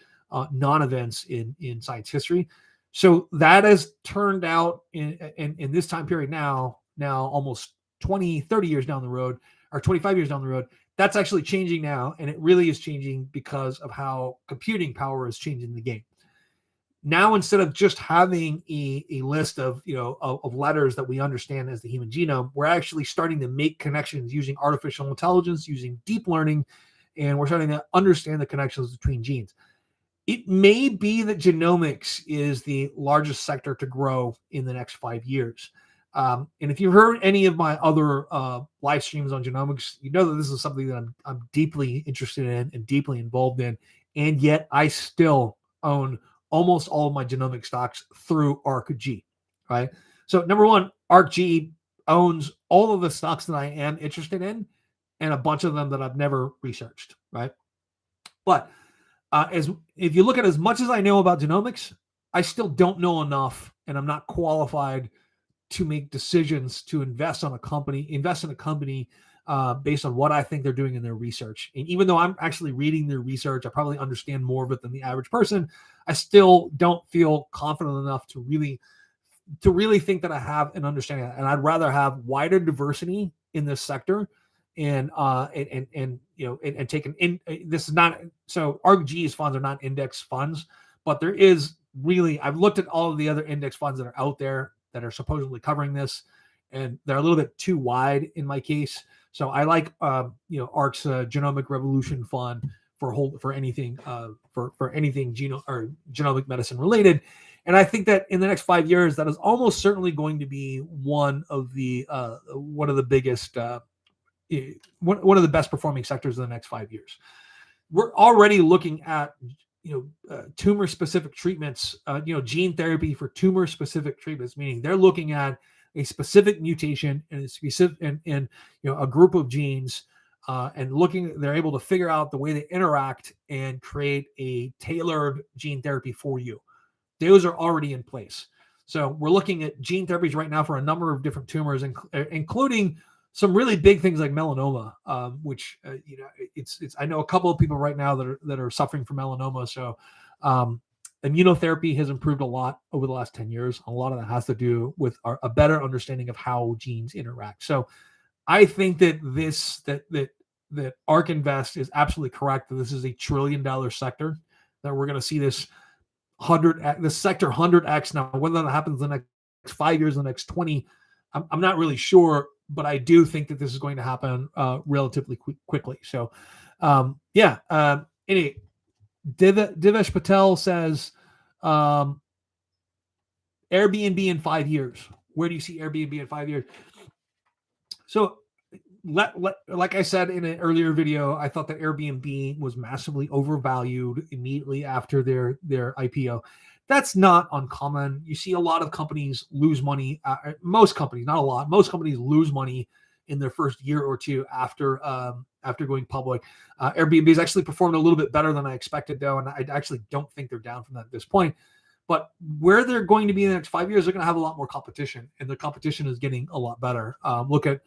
non-events in science history. So that has turned out in this time period now almost 20, 30 years down the road, or 25 years down the road, that's actually changing now. And it really is changing because of how computing power is changing the game. Now, instead of just having a list of letters that we understand as the human genome, we're actually starting to make connections using artificial intelligence, using deep learning, and we're starting to understand the connections between genes. It may be that genomics is the largest sector to grow in the next 5 years. And if you've heard any of my other live streams on genomics, you know that this is something that I'm deeply interested in and deeply involved in, and yet I still own almost all of my genomic stocks through ARC-G, right? So number one, ARC-G owns all of the stocks that I am interested in and a bunch of them that I've never researched, right? But if you look at as much as I know about genomics, I still don't know enough, and I'm not qualified to make decisions to invest in a company based on what I think they're doing in their research. And even though I'm actually reading their research, I probably understand more of it than the average person. I still don't feel confident enough to really think that I have an understanding. And I'd rather have wider diversity in this sector and take this is not, so ARC-G's funds are not index funds, but there is really, I've looked at all of the other index funds that are out there that are supposedly covering this, and they're a little bit too wide in my case. So I like ARC's Genomic Revolution Fund for anything genomic medicine related. And I think that in the next 5 years, that is almost certainly going to be one of the biggest one of the best performing sectors in the next 5 years. We're already looking at tumor specific treatments, gene therapy for tumor specific treatments, meaning they're looking at a specific mutation and a specific and a group of genes, and they're able to figure out the way they interact and create a tailored gene therapy for you. Those are already in place. So we're looking at gene therapies right now for a number of different tumors, including some really big things like melanoma, which it's. I know a couple of people right now that are suffering from melanoma. So immunotherapy has improved a lot over the last 10 years. A lot of that has to do with a better understanding of how genes interact. So I think that that ARK Invest is absolutely correct that this is a $1 trillion sector, that we're going to see this sector 100x. Now, whether that happens in the next 5 years, the next 20, I'm not really sure, but I do think that this is going to happen relatively quickly. So, anyway, Divesh Patel says, um, Airbnb in 5 years. Where do you see Airbnb in 5 years? So, like I said in an earlier video, I thought that Airbnb was massively overvalued immediately after their IPO. That's not uncommon. You see a lot of companies lose money. Most companies, not a lot. Most companies lose money in their first year or two after going public. Airbnb has actually performed a little bit better than I expected, though, and I actually don't think they're down from that at this point. But where they're going to be in the next 5 years, they're going to have a lot more competition, and the competition is getting a lot better. Look at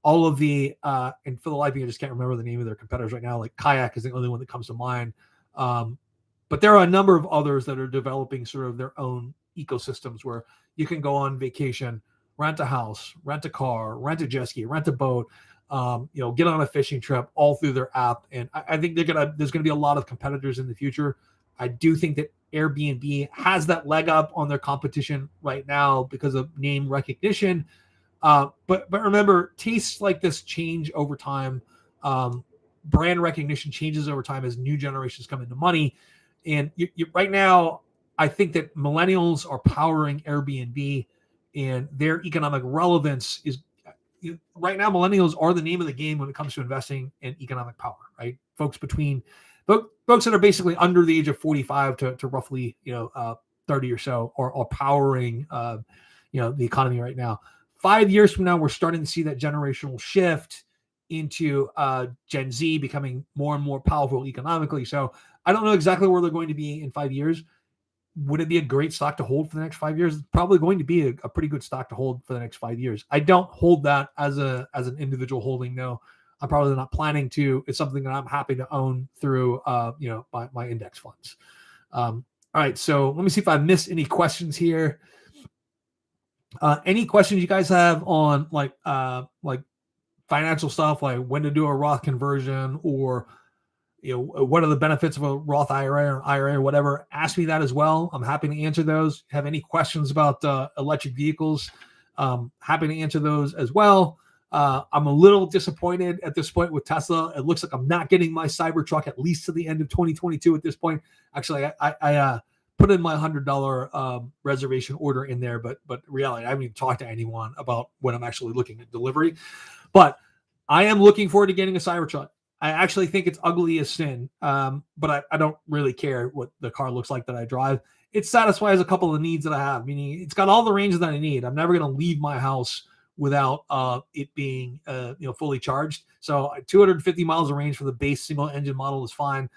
all of the, and for the life of me, I just can't remember the name of their competitors right now. Like Kayak is the only one that comes to mind. But there are a number of others that are developing sort of their own ecosystems where you can go on vacation, rent a house, rent a car, rent a jet ski, rent a boat, get on a fishing trip all through their app. And I think there's gonna be a lot of competitors in the future. I do think that Airbnb has that leg up on their competition right now because of name recognition. But remember, tastes like this change over time. Brand recognition changes over time as new generations come into money. And right now, I think that millennials are powering Airbnb, and their economic relevance is right now. Millennials are the name of the game when it comes to investing in economic power. Right, folks that are basically under the age of 45 to roughly 30 or so are powering the economy right now. 5 years from now, we're starting to see that generational shift into Gen Z becoming more and more powerful economically. So I don't know exactly where they're going to be in 5 years. Would it be a great stock to hold for the next 5 years? It's probably going to be a pretty good stock to hold for the next 5 years. I don't hold that as an individual holding. No, I'm probably not planning to. It's something that I'm happy to own through my index funds. All right, so let me see if I missed any questions here. Any questions you guys have on like financial stuff, like when to do a Roth conversion, or what are the benefits of a Roth IRA or whatever? Ask me that as well. I'm happy to answer those. Have any questions about electric vehicles? Happy to answer those as well. I'm a little disappointed at this point with Tesla. It looks like I'm not getting my Cybertruck at least to the end of 2022 at this point. Actually, I put in my $100 reservation order in there, but reality, I haven't even talked to anyone about when I'm actually looking at delivery. But I am looking forward to getting a Cybertruck. I actually think it's ugly as sin, but I don't really care what the car looks like that I drive. It satisfies a couple of needs that I have, meaning it's got all the range that I need. I'm never going to leave my house without it being fully charged. So 250 miles of range for the base single engine model is fine.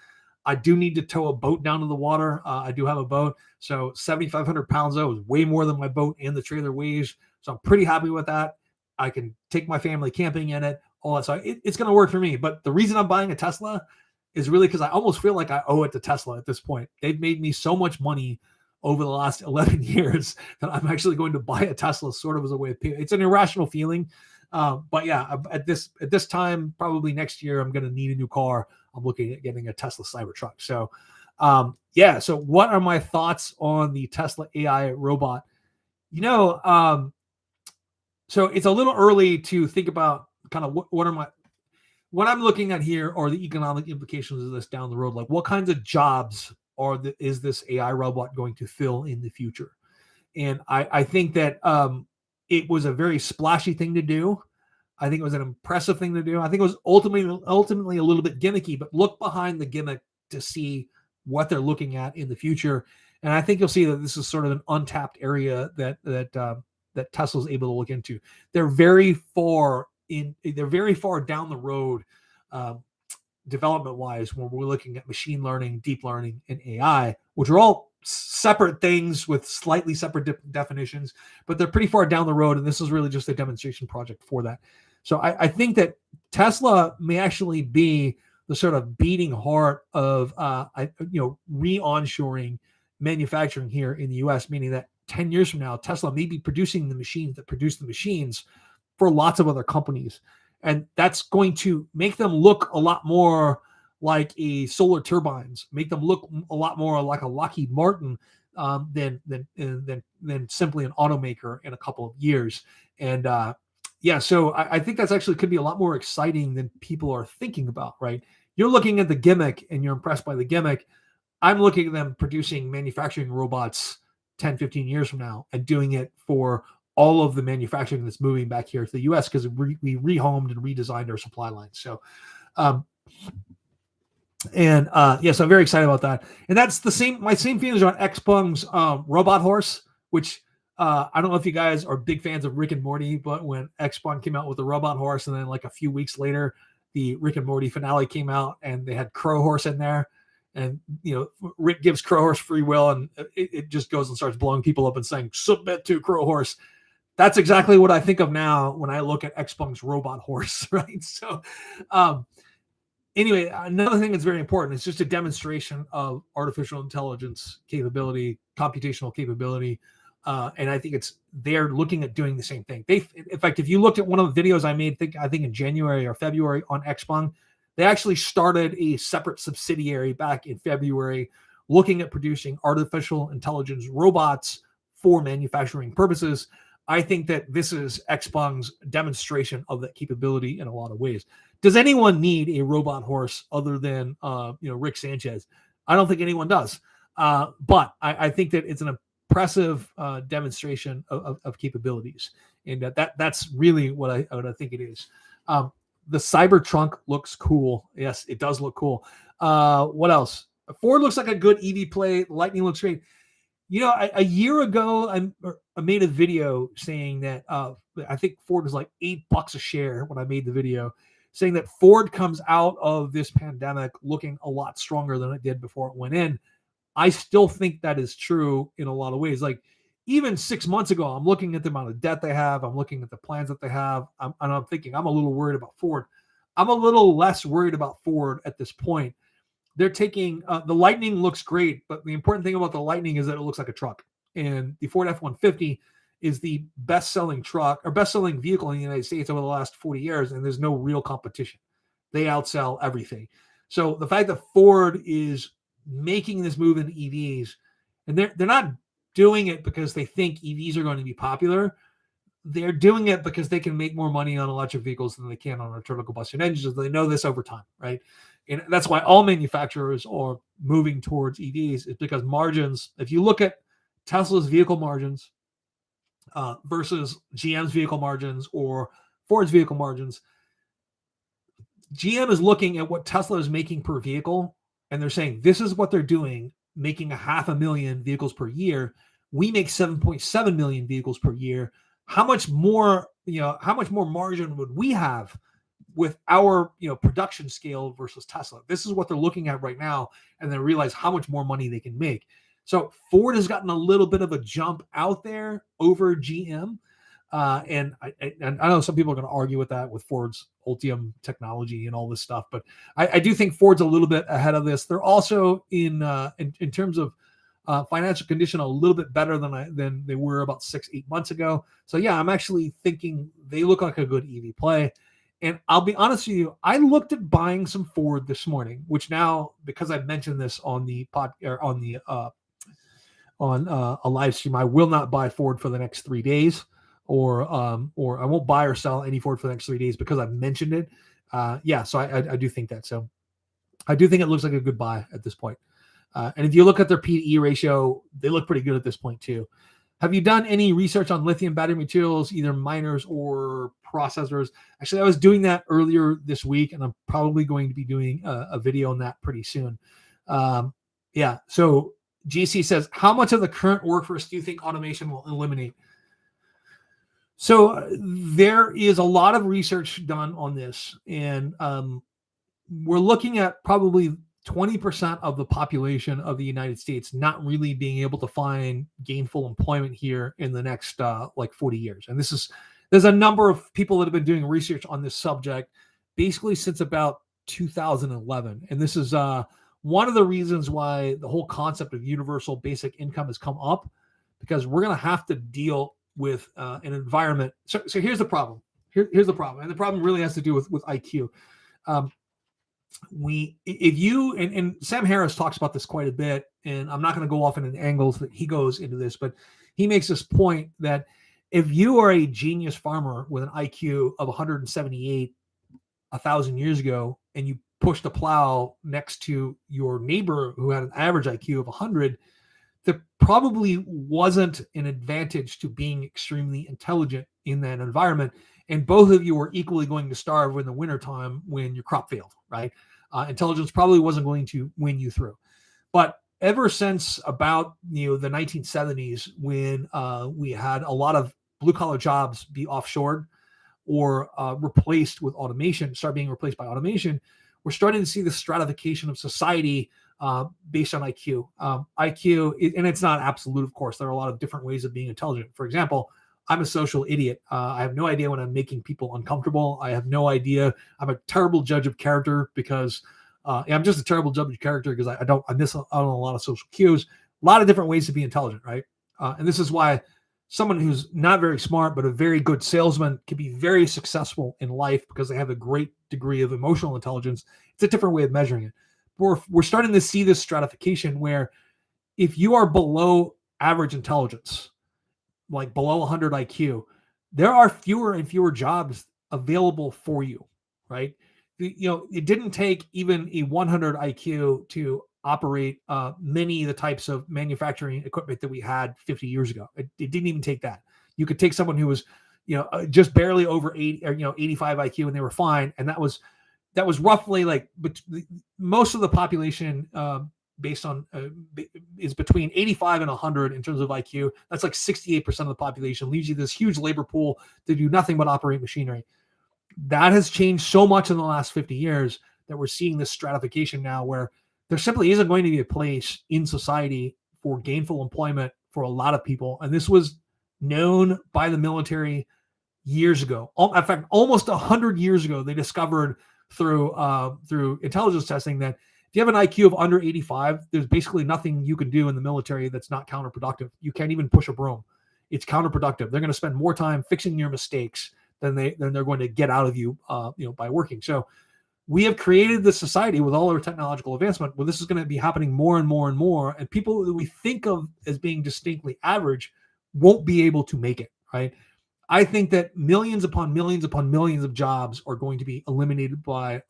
I do need to tow a boat down to the water. I do have a boat. So 7,500 pounds, though, is way more than my boat and the trailer weighs. So I'm pretty happy with that. I can take my family camping in it, all that. So it's going to work for me. But the reason I'm buying a Tesla is really because I almost feel like I owe it to Tesla at this point. They've made me so much money over the last 11 years that I'm actually going to buy a Tesla sort of as a way of paying. It's an irrational feeling. But yeah, at this time, probably next year, I'm going to need a new car. I'm looking at getting a Tesla Cybertruck. So so what are my thoughts on the Tesla AI robot? So it's a little early to think about kind of what I'm looking at here are the economic implications of this down the road. Like, what kinds of jobs is this AI robot going to fill in the future? And I think that it was a very splashy thing to do. I think it was an impressive thing to do. I think it was ultimately a little bit gimmicky, but look behind the gimmick to see what they're looking at in the future. And I think you'll see that this is sort of an untapped area that Tesla's able to look into. They're very far down the road, development wise, when we're looking at machine learning, deep learning, and AI, which are all separate things with slightly separate definitions, but they're pretty far down the road. And this is really just a demonstration project for that. So I think that Tesla may actually be the sort of beating heart of re-onshoring manufacturing here in the US, meaning that 10 years from now, Tesla may be producing the machines that produce the machines for lots of other companies. And that's going to make them look a lot more like a Solar Turbines, make them look a lot more like a Lockheed Martin than simply an automaker in a couple of years. And so I think that's actually could be a lot more exciting than people are thinking about, right? You're looking at the gimmick and you're impressed by the gimmick. I'm looking at them producing manufacturing robots 10, 15 years from now and doing it for all of the manufacturing that's moving back here to the US because we rehomed and redesigned our supply lines. So, yes, I'm very excited about that. And that's my same feelings on Xpeng's robot horse, which I don't know if you guys are big fans of Rick and Morty, but when Xpeng came out with the robot horse, and then like a few weeks later, the Rick and Morty finale came out, and they had Crow Horse in there, and Rick gives Crow Horse free will, and it just goes and starts blowing people up and saying submit to Crow Horse. That's exactly what I think of now when I look at Xpeng's robot horse, right? So, anyway, another thing that's very important is just a demonstration of artificial intelligence capability, computational capability. And I think they're looking at doing the same thing. In fact, if you looked at one of the videos I made, I think in January or February on Xpeng, they actually started a separate subsidiary back in February looking at producing artificial intelligence robots for manufacturing purposes. I think that this is Xpeng's demonstration of that capability in a lot of ways. Does anyone need a robot horse other than Rick Sanchez? I don't think anyone does. But I think that it's an impressive demonstration of capabilities, and that's really what I think it is. The Cybertruck looks cool. Yes, it does look cool. What else? Ford looks like a good EV play. Lightning looks great. A year ago, I made a video saying that I think Ford was like $8 a share when I made the video, saying that Ford comes out of this pandemic looking a lot stronger than it did before it went in. I still think that is true in a lot of ways. Like even 6 months ago, I'm looking at the amount of debt they have. I'm looking at the plans that they have. And I'm thinking I'm a little worried about Ford. I'm a little less worried about Ford at this point. They're taking the Lightning looks great, but the important thing about the Lightning is that it looks like a truck. And the Ford F-150 is the best-selling truck or best-selling vehicle in the United States over the last 40 years, and there's no real competition. They outsell everything. So the fact that Ford is making this move into EVs, and they're not doing it because they think EVs are going to be popular. They're doing it because they can make more money on electric vehicles than they can on internal combustion engines. They know this over time, right? And that's why all manufacturers are moving towards EVs, is because margins, if you look at Tesla's vehicle margins versus GM's vehicle margins or Ford's vehicle margins, GM is looking at what Tesla is making per vehicle, and they're saying, this is what they're doing, making 500,000 vehicles per year. We make 7.7 million vehicles per year. How much more margin would we have with our, production scale versus Tesla? This is what they're looking at right now, and they realize how much more money they can make. So Ford has gotten a little bit of a jump out there over GM. And I know some people are going to argue with that, with Ford's Ultium technology and all this stuff, but I do think Ford's a little bit ahead of this. They're also in terms of financial condition a little bit better than they were about 6-8 months ago. So yeah, I'm actually thinking they look like a good EV play. And I'll be honest with you, I looked at buying some Ford this morning, which now, because I've mentioned this on the on a live stream, I will not buy Ford for the next 3 days. Or I won't buy or sell any Ford for the next 3 days because I've mentioned it. So I do think that. So I do think it looks like a good buy at this point. And if you look at their P/E ratio, they look pretty good at this point too. Have you done any research on lithium battery materials, either miners or processors? Actually, I was doing that earlier this week, and I'm probably going to be doing a video on that pretty soon. So GC says, how much of the current workforce do you think automation will eliminate? So there is a lot of research done on this, and we're looking at probably 20% of the population of the United States not really being able to find gainful employment here in the next 40 years. And there's a number of people that have been doing research on this subject basically since about 2011. And this is one of the reasons why the whole concept of universal basic income has come up, because we're going to have to deal with an environment. So here's the problem. Here's the problem. And the problem really has to do with IQ. And Sam Harris talks about this quite a bit, and I'm not going to go off in an angles that he goes into this, but he makes this point that if you are a genius farmer with an IQ of 178 1,000 years ago, and you push the plow next to your neighbor who had an average IQ of 100, there probably wasn't an advantage to being extremely intelligent in that environment. And both of you were equally going to starve in the wintertime when your crop failed, right? Intelligence probably wasn't going to win you through. But ever since about the 1970s, when we had a lot of blue collar jobs be offshored or replaced with automation, start being replaced by automation, we're starting to see the stratification of society based on IQ. IQ, and it's not absolute, of course. There are a lot of different ways of being intelligent. For example, I'm a social idiot. I have no idea when I'm making people uncomfortable. I have no idea. I'm a terrible judge of character because I'm just a terrible judge of character because I miss out on a lot of social cues. A lot of different ways to be intelligent, right? And this is why someone who's not very smart but a very good salesman can be very successful in life because they have a great degree of emotional intelligence. It's a different way of measuring it. We're starting to see this stratification where if you are below average intelligence, like below 100 IQ, there are fewer and fewer jobs available for you, right? It didn't take even a 100 IQ to operate many of the types of manufacturing equipment that we had 50 years ago. It didn't even take that. You could take someone who was, just barely over 80 or 85 IQ and they were fine, and that was roughly like most of the population based on is between 85 and 100 in terms of IQ. That's like 68% of the population, leaves you this huge labor pool to do nothing but operate machinery. That has changed so much in the last 50 years that we're seeing this stratification now where there simply isn't going to be a place in society for gainful employment for a lot of people. And this was known by the military years ago. In fact, almost 100 years ago, they discovered through intelligence testing that if you have an IQ of under 85, there's basically nothing you can do in the military that's not counterproductive. You can't even push a broom. It's counterproductive. They're going to spend more time fixing your mistakes than they're going to get out of you, by working. So we have created this society with all our technological advancement where this is going to be happening more and more and more. And people that we think of as being distinctly average won't be able to make it, right? I think that millions upon millions upon millions of jobs are going to be eliminated by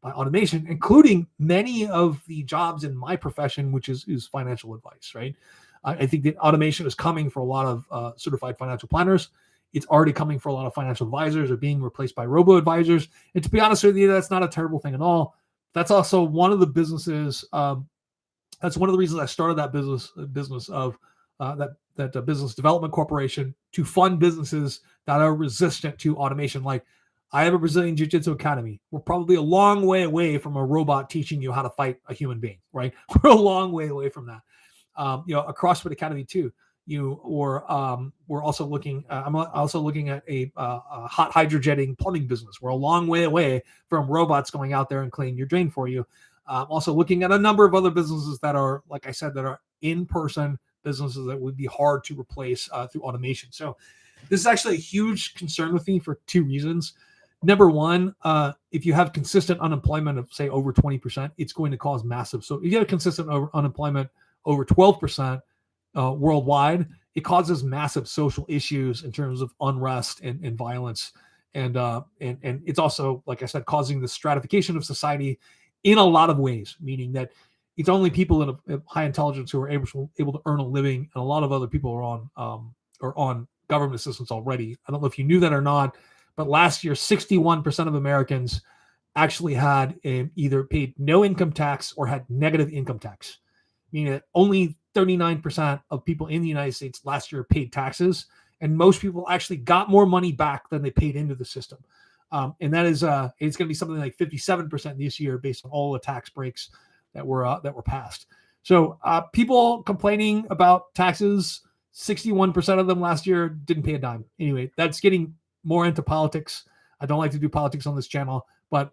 automation, including many of the jobs in my profession, which is financial advice, right? I think that automation is coming for a lot of certified financial planners. It's already coming for a lot of financial advisors or being replaced by robo-advisors. And to be honest with you, that's not a terrible thing at all. That's also one of the businesses. That's one of the reasons I started that business of that business development corporation to fund businesses that are resistant to automation. Like I have a Brazilian Jiu-Jitsu academy. We're probably a long way away from a robot teaching you how to fight a human being, right? We're a long way away from that. A CrossFit academy too. We're also looking. I'm also looking at a hot hydrojetting plumbing business. We're a long way away from robots going out there and cleaning your drain for you. Also looking at a number of other businesses that are, like I said, that are in-person businesses that would be hard to replace through automation. So this is actually a huge concern with me for two reasons. Number one, if you have consistent unemployment of say over 20%, it's going to cause massive. So if you have consistent unemployment over 12% worldwide, it causes massive social issues in terms of unrest and violence. And it's also, like I said, causing the stratification of society in a lot of ways, meaning that it's only people in high intelligence who are able to earn a living, and a lot of other people are on government assistance already. I don't know if you knew that or not, but last year, 61% of Americans actually had either paid no income tax or had negative income tax, meaning that only 39% of people in the United States last year paid taxes, and most people actually got more money back than they paid into the system. And that is it's going to be something like 57% this year based on all the tax breaks that were passed. So people complaining about taxes, 61% of them last year didn't pay a dime. Anyway, that's getting more into politics. I don't like to do politics on this channel, but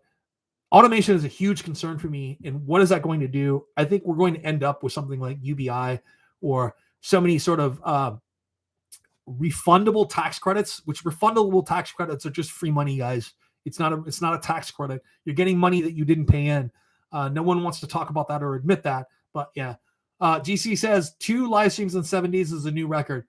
automation is a huge concern for me. And what is that going to do? I think we're going to end up with something like UBI or so many sort of refundable tax credits, which refundable tax credits are just free money, guys. It's not a tax credit. You're getting money that you didn't pay in. No one wants to talk about that or admit that, but yeah. GC says 2 live streams in 7 days is a new record.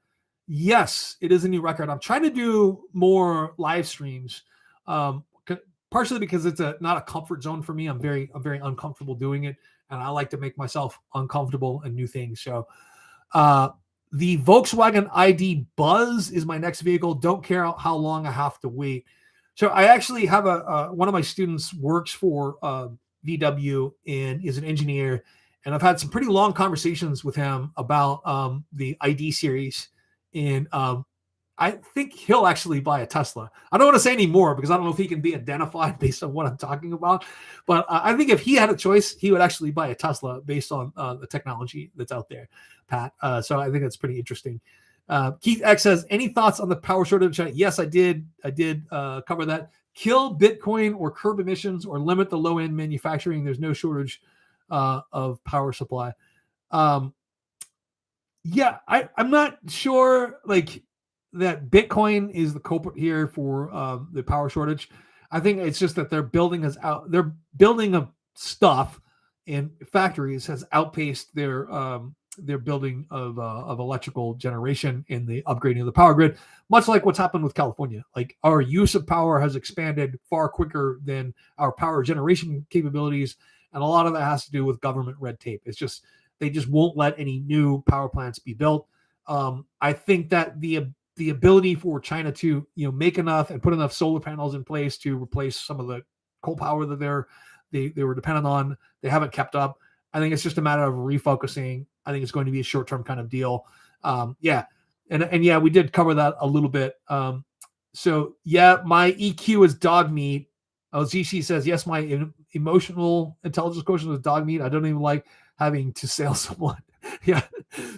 Yes, it is a new record. I'm trying to do more live streams. Part partially because it's not a comfort zone for me. I'm very uncomfortable doing it, and I like to make myself uncomfortable in new things. So the Volkswagen ID Buzz is my next vehicle. Don't care how long I have to wait. So I actually have one of my students works for VW and is an engineer, and I've had some pretty long conversations with him about the ID series, and I think he'll actually buy a Tesla. I don't want to say any more because I don't know if he can be identified based on what I'm talking about. But I think if he had a choice, he would actually buy a Tesla based on the technology that's out there, Pat. So I think that's pretty interesting. Keith X says, any thoughts on the power shortage? Yes, I did. I did cover that. Kill Bitcoin or curb emissions or limit the low-end manufacturing. There's no shortage of power supply. Yeah, I'm not sure like that Bitcoin is the culprit here for the power shortage. I think it's just that they're building of stuff in factories has outpaced their building of electrical generation in the upgrading of the power grid, much like what's happened with California. Like our use of power has expanded far quicker than our power generation capabilities, and a lot of that has to do with government red tape. It's just they just won't let any new power plants be built. I think that the ability for China to make enough and put enough solar panels in place to replace some of the coal power that they were dependent on, they haven't kept up. I think it's just a matter of refocusing. I think it's going to be a short-term kind of deal. And yeah, we did cover that a little bit. So yeah, my EQ is dog meat. ZC says, yes, my emotional intelligence quotient is dog meat. I don't even like having to sell someone. Yeah.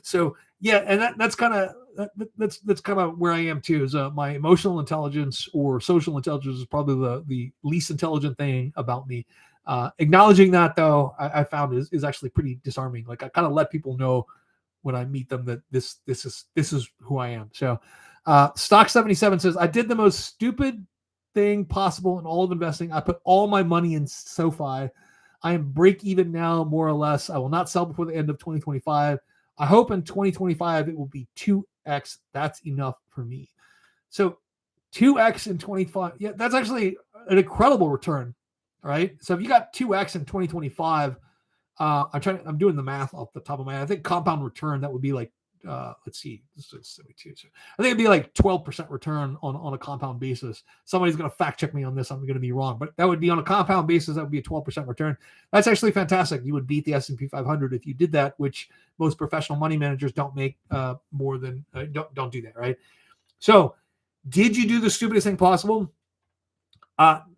So yeah, and that's kind of where I am too. Is my emotional intelligence or social intelligence is probably the least intelligent thing about me. Acknowledging that though, I found is actually pretty disarming. Like I kind of let people know when I meet them that this is who I am. So Stock 77 says, I did the most stupid thing possible in all of investing. I put all my money in SoFi. I am break even now, more or less. I will not sell before the end of 2025. I hope in 2025 it will be 2x. That's enough for me. So 2x in 25. Yeah, that's actually an incredible return. All right. So if you got 2x in 2025, I'm doing the math off the top of my head. I think compound return, that would be like, let's see, this is 72. So I think it'd be like 12% return on a compound basis. Somebody's going to fact check me on this. I'm going to be wrong, but that would be on a compound basis. That would be a 12% return. That's actually fantastic. You would beat the S&P 500 if you did that, which most professional money managers don't make more than, don't do that. Right. So did you do the stupidest thing possible?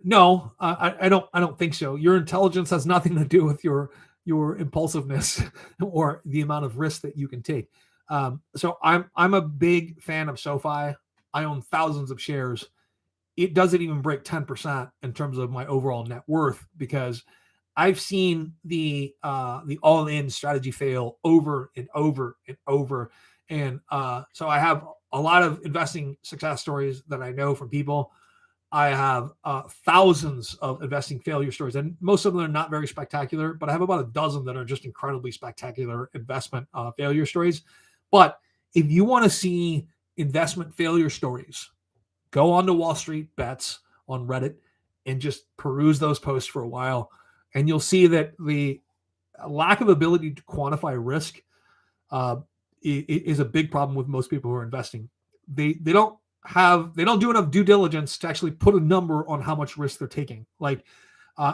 No, I don't think so. Your intelligence has nothing to do with your impulsiveness or the amount of risk that you can take. So I'm a big fan of SoFi. I own thousands of shares. It doesn't even break 10% in terms of my overall net worth because I've seen the all-in strategy fail over and over and over. And so I have a lot of investing success stories that I know from people. I have thousands of investing failure stories, and most of them are not very spectacular, but I have about a dozen that are just incredibly spectacular investment failure stories. But if you want to see investment failure stories, go on to Wall Street Bets on Reddit and just peruse those posts for a while, and you'll see that the lack of ability to quantify risk is a big problem with most people who are investing. They don't do enough due diligence to actually put a number on how much risk they're taking. Like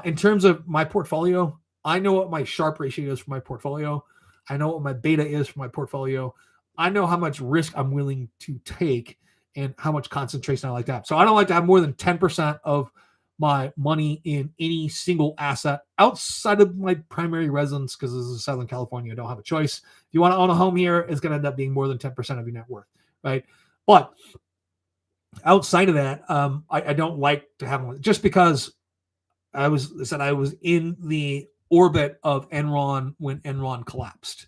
in terms of my portfolio, I know what my Sharpe ratio is for my portfolio. I know what my beta is for my portfolio. I know how much risk I'm willing to take and how much concentration I like to have. So I don't like to have more than 10% of my money in any single asset outside of my primary residence, because this is Southern California. I don't have a choice. If you want to own a home here, it's going to end up being more than 10% of your net worth, right? But outside of that, I don't like to have one just because I was in the orbit of Enron when Enron collapsed.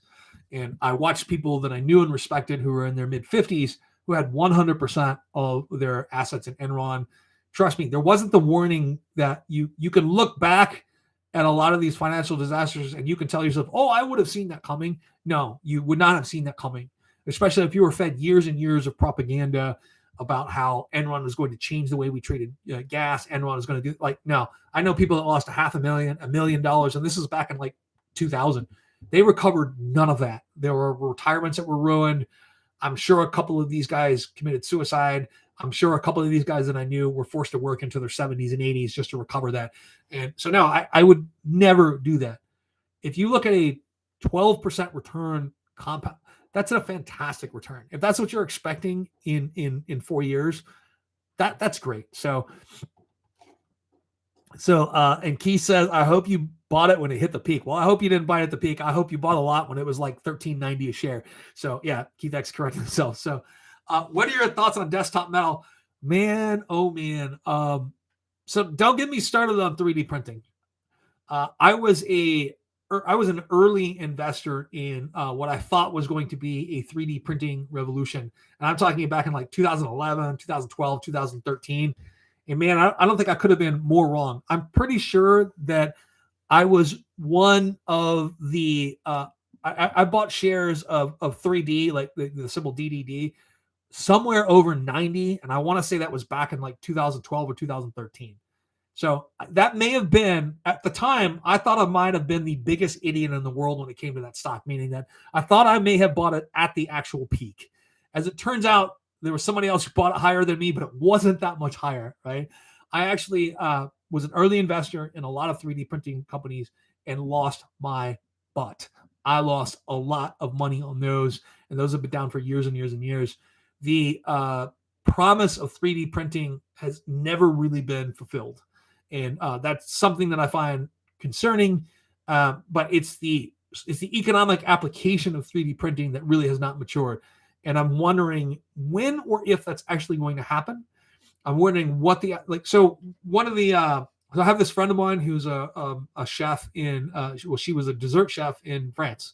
And I watched people that I knew and respected who were in their mid 50s who had 100% of their assets in Enron. Trust me, there wasn't the warning that you can look back at a lot of these financial disasters and you can tell yourself, oh, I would have seen that coming. No, you would not have seen that coming, especially if you were fed years and years of propaganda about how Enron was going to change the way we traded gas. Enron was going to do like, no, I know people that lost $500,000, $1 million. And this is back in like 2000. They recovered none of that. There were retirements that were ruined. I'm sure a couple of these guys committed suicide. I'm sure a couple of these guys that I knew were forced to work into their 70s and 80s just to recover that. And so no, I would never do that. If you look at a 12% return compound, that's a fantastic return. If that's what you're expecting in 4 years, that's great. So and Keith says, I hope you bought it when it hit the peak. Well, I hope you didn't buy it at the peak. I hope you bought a lot when it was like $13.90 a share. So yeah, Keith X correcting himself. So what are your thoughts on Desktop Metal? Man, oh man. So don't get me started on 3D printing. I was an early investor in what I thought was going to be a 3D printing revolution. And I'm talking back in like 2011, 2012, 2013. And man, I don't think I could have been more wrong. I'm pretty sure that I was one of the, I bought shares of 3D, like the symbol DDD, somewhere over 90. And I want to say that was back in like 2012 or 2013. So that may have been, at the time, I thought I might have been the biggest idiot in the world when it came to that stock, meaning that I thought I may have bought it at the actual peak. As it turns out, there was somebody else who bought it higher than me, but it wasn't that much higher, right? I actually was an early investor in a lot of 3D printing companies and lost my butt. I lost a lot of money on those, and those have been down for years and years and years. The promise of 3D printing has never really been fulfilled. And that's something that I find concerning, but it's the economic application of 3D printing that really has not matured. And I'm wondering when or if that's actually going to happen. I'm wondering what so one of the, I have this friend of mine who's a chef in, she was a dessert chef in France.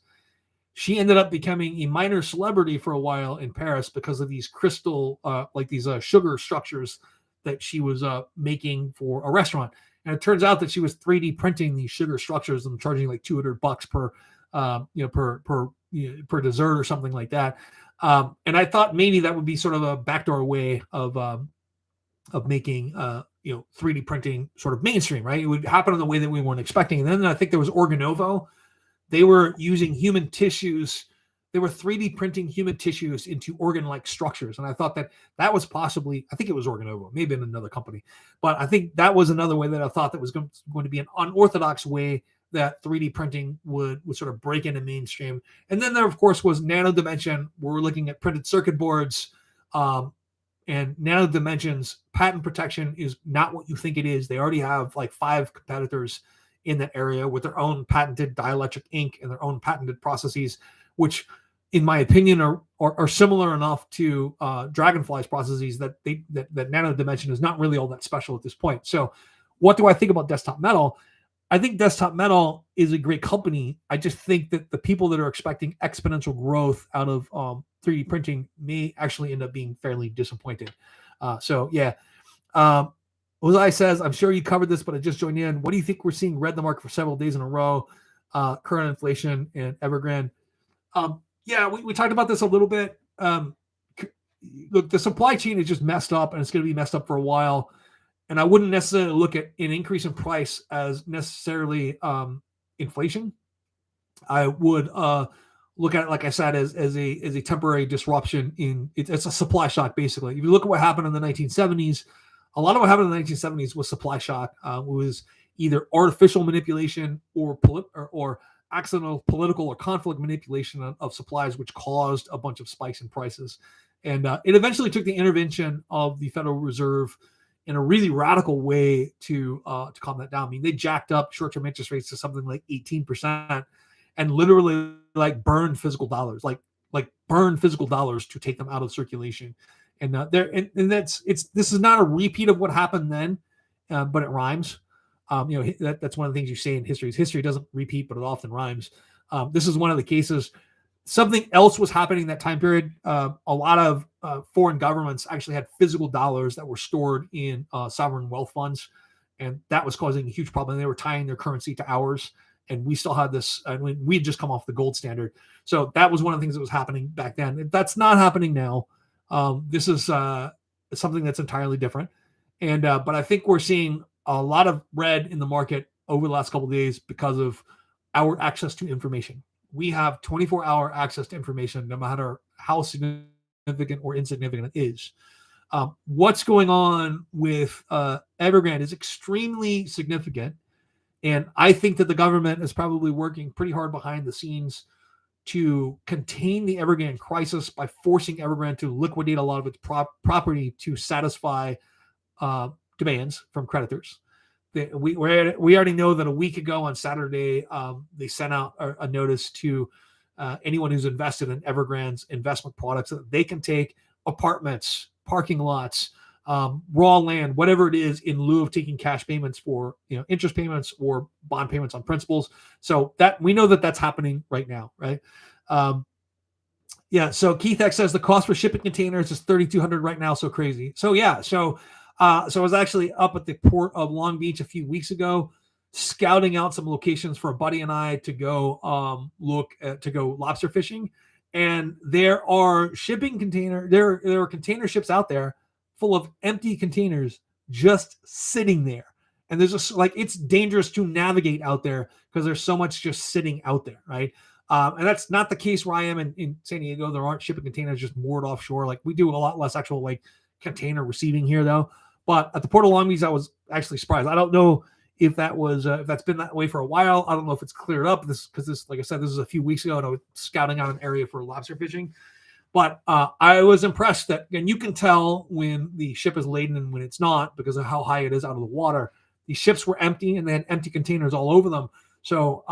She ended up becoming a minor celebrity for a while in Paris because of these crystal, these sugar structures that she was making for a restaurant. And it turns out that she was 3D printing these sugar structures and charging like $200 per dessert or something like that. And I thought maybe that would be sort of a backdoor way of making 3D printing sort of mainstream, right? It would happen in the way that we weren't expecting. And then I think there was Organovo. They were using human tissues. They were 3D printing human tissues into organ-like structures. And I thought that was possibly, I think it was Organovo, maybe in another company. But I think that was another way that I thought that was going to be an unorthodox way that 3D printing would sort of break into mainstream. And then there, of course, was Nano Dimension, where we're looking at printed circuit boards. And Nano Dimension's patent protection is not what you think it is. They already have like 5 competitors in that area with their own patented dielectric ink and their own patented processes, which in my opinion are similar enough to Dragonfly's processes that Nano Dimension is not really all that special at this point. So what do I think about Desktop Metal? I think Desktop Metal is a great company. I just think that the people that are expecting exponential growth out of 3D printing may actually end up being fairly disappointed. Ozai says, I'm sure you covered this, but I just joined in. What do you think we're seeing red the market for several days in a row? Current inflation and Evergrande. We talked about this a little bit. Look, the supply chain is just messed up, and it's going to be messed up for a while. And I wouldn't necessarily look at an increase in price as necessarily inflation. I would look at it, like I said, as a temporary disruption it's a supply shock, basically. If you look at what happened in the 1970s, a lot of what happened in the 1970s was supply shock. It was either artificial manipulation or accidental political or conflict manipulation of supplies, which caused a bunch of spikes in prices. And it eventually took the intervention of the Federal Reserve in a really radical way to calm that down. I mean, they jacked up short-term interest rates to something like 18% and literally like burned physical dollars, like burned physical dollars to take them out of circulation. And this is not a repeat of what happened then, but it rhymes. That's one of the things you say in history. History doesn't repeat, but it often rhymes. This is one of the cases. Something else was happening that time period. A lot of foreign governments actually had physical dollars that were stored in sovereign wealth funds, and that was causing a huge problem. They were tying their currency to ours, and we still had this. I mean, we had just come off the gold standard, so that was one of the things that was happening back then. That's not happening now. This is something that's entirely different. And but I think we're seeing a lot of red in the market over the last couple of days because of our access to information. We have 24-hour access to information, no matter how significant or insignificant it is. What's going on with Evergrande is extremely significant. And I think that the government is probably working pretty hard behind the scenes to contain the Evergrande crisis by forcing Evergrande to liquidate a lot of its property to satisfy demands from creditors. We already know that a week ago on Saturday, they sent out a notice to anyone who's invested in Evergrande's investment products that they can take apartments, parking lots, raw land, whatever it is, in lieu of taking cash payments for interest payments or bond payments on principals. So that we know that that's happening right now, right? Yeah. So Keith X says the cost for shipping containers is $3,200 right now. So crazy. So yeah. So I was actually up at the port of Long Beach a few weeks ago, scouting out some locations for a buddy and I to go to go lobster fishing. And there are there are container ships out there full of empty containers just sitting there. And there's just it's dangerous to navigate out there because there's so much just sitting out there, right? And that's not the case where I am in San Diego. There aren't shipping containers just moored offshore. Like we do a lot less actual container receiving here though. But at the Port of Long Beach, I was actually surprised. I don't know if that was if that's been that way for a while. I don't know if it's cleared up. Because like I said, this is a few weeks ago, and I was scouting out an area for lobster fishing. But I was impressed that, and you can tell when the ship is laden and when it's not because of how high it is out of the water. These ships were empty, and they had empty containers all over them. So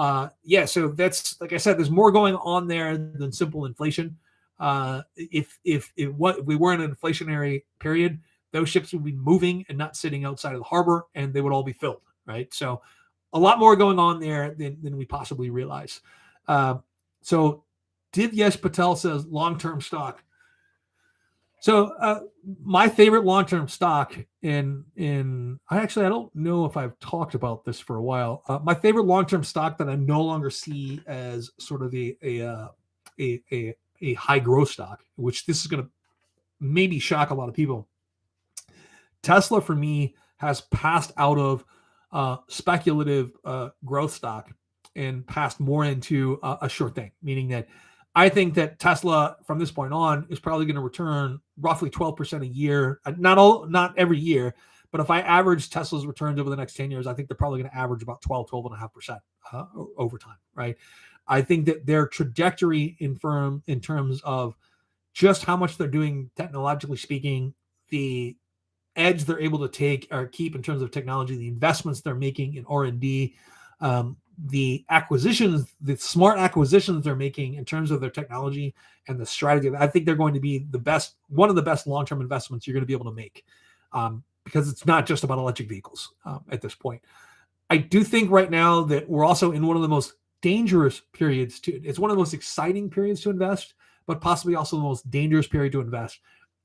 so that's, like I said, there's more going on there than simple inflation. If we were in an inflationary period, those ships would be moving and not sitting outside of the harbor, and they would all be filled, right? So a lot more going on there than we possibly realize. So Divyesh Patel says long-term stock. So my favorite long-term stock I don't know if I've talked about this for a while. My favorite long-term stock that I no longer see as sort of a high growth stock, which this is going to maybe shock a lot of people. Tesla for me has passed out of speculative growth stock and passed more into a short thing, meaning that I think that Tesla from this point on is probably going to return roughly 12% a year. Not every year, but if I average Tesla's returns over the next 10 years, I think they're probably going to average about 12.5% over time, right? I think that their trajectory in terms of just how much they're doing technologically speaking, the edge they're able to take or keep in terms of technology, the investments they're making in R&D, the smart acquisitions they're making in terms of their technology and the strategy. I think they're going to be one of the best long-term investments you're going to be able to make, because it's not just about electric vehicles at this point. I do think right now that we're also in one of the most dangerous periods it's one of the most exciting periods to invest, but possibly also the most dangerous period to invest.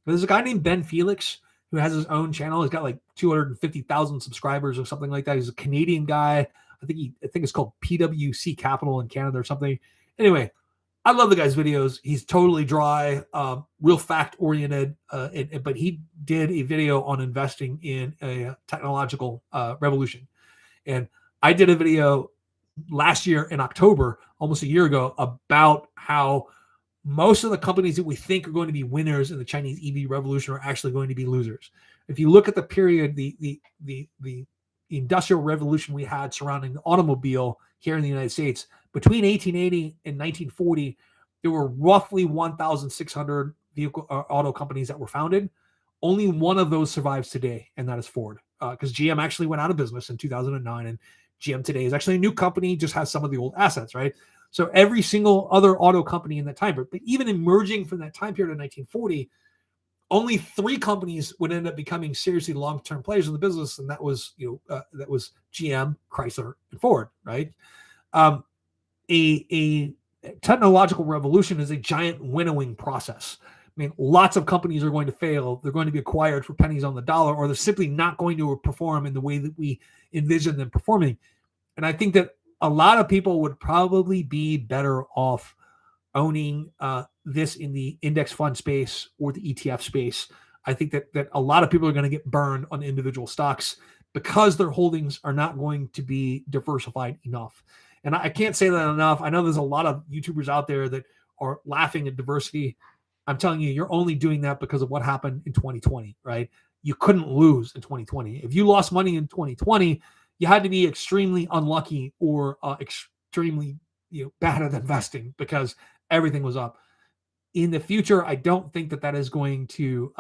There's a guy named Ben Felix who has his own channel. He's got 250,000 subscribers or something like that. He's a Canadian guy. I think it's called PWC Capital in Canada or something. Anyway, I love the guy's videos. He's totally dry, real fact oriented. But he did a video on investing in a technological revolution. And I did a video last year in October, almost a year ago, about how most of the companies that we think are going to be winners in the Chinese EV revolution are actually going to be losers. If you look at the period, the industrial revolution we had surrounding the automobile here in the United States, between 1880 and 1940, there were roughly 1,600 auto companies that were founded. Only one of those survives today, and that is Ford, because GM actually went out of business in 2009, and GM today is actually a new company, just has some of the old assets, right? So every single other auto company in that time period, but even emerging from that time period of 1940, only 3 companies would end up becoming seriously long-term players in the business, and that was GM, Chrysler, and Ford, right? A technological revolution is a giant winnowing process. I mean, lots of companies are going to fail. They're going to be acquired for pennies on the dollar, or they're simply not going to perform in the way that we envision them performing. And I think that a lot of people would probably be better off owning this in the index fund space or the ETF space. I think that a lot of people are going to get burned on individual stocks because their holdings are not going to be diversified enough. And I can't say that enough. I know there's a lot of YouTubers out there that are laughing at diversity. I'm telling you, you're only doing that because of what happened in 2020, right? You couldn't lose in 2020. If you lost money in 2020, you had to be extremely unlucky or extremely bad at investing because everything was up. In the future, I don't think that is going to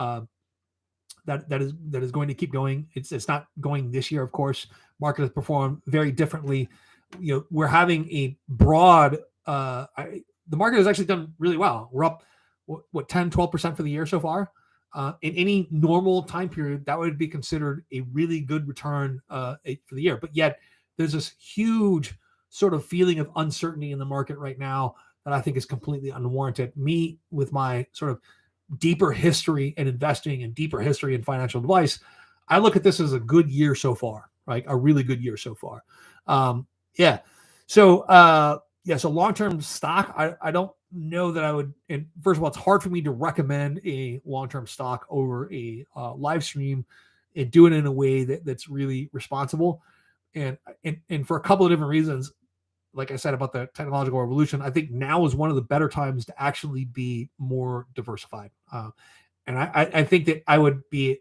that is going to keep going. It's not going this year, of course. Market has performed very differently. We're having a broad. The market has actually done really well. We're up 10-12% for the year so far. In any normal time period, that would be considered a really good return for the year. But yet, there's this huge sort of feeling of uncertainty in the market right now that I think is completely unwarranted. Me, with my sort of deeper history in investing and deeper history in financial advice, I look at this as a good year so far, right? A really good year so far. So long-term stock, I don't know that I would. And first of all, it's hard for me to recommend a long-term stock over a live stream and do it in a way that's really responsible. And for a couple of different reasons, like I said about the technological revolution, I think now is one of the better times to actually be more diversified. And I think that I would be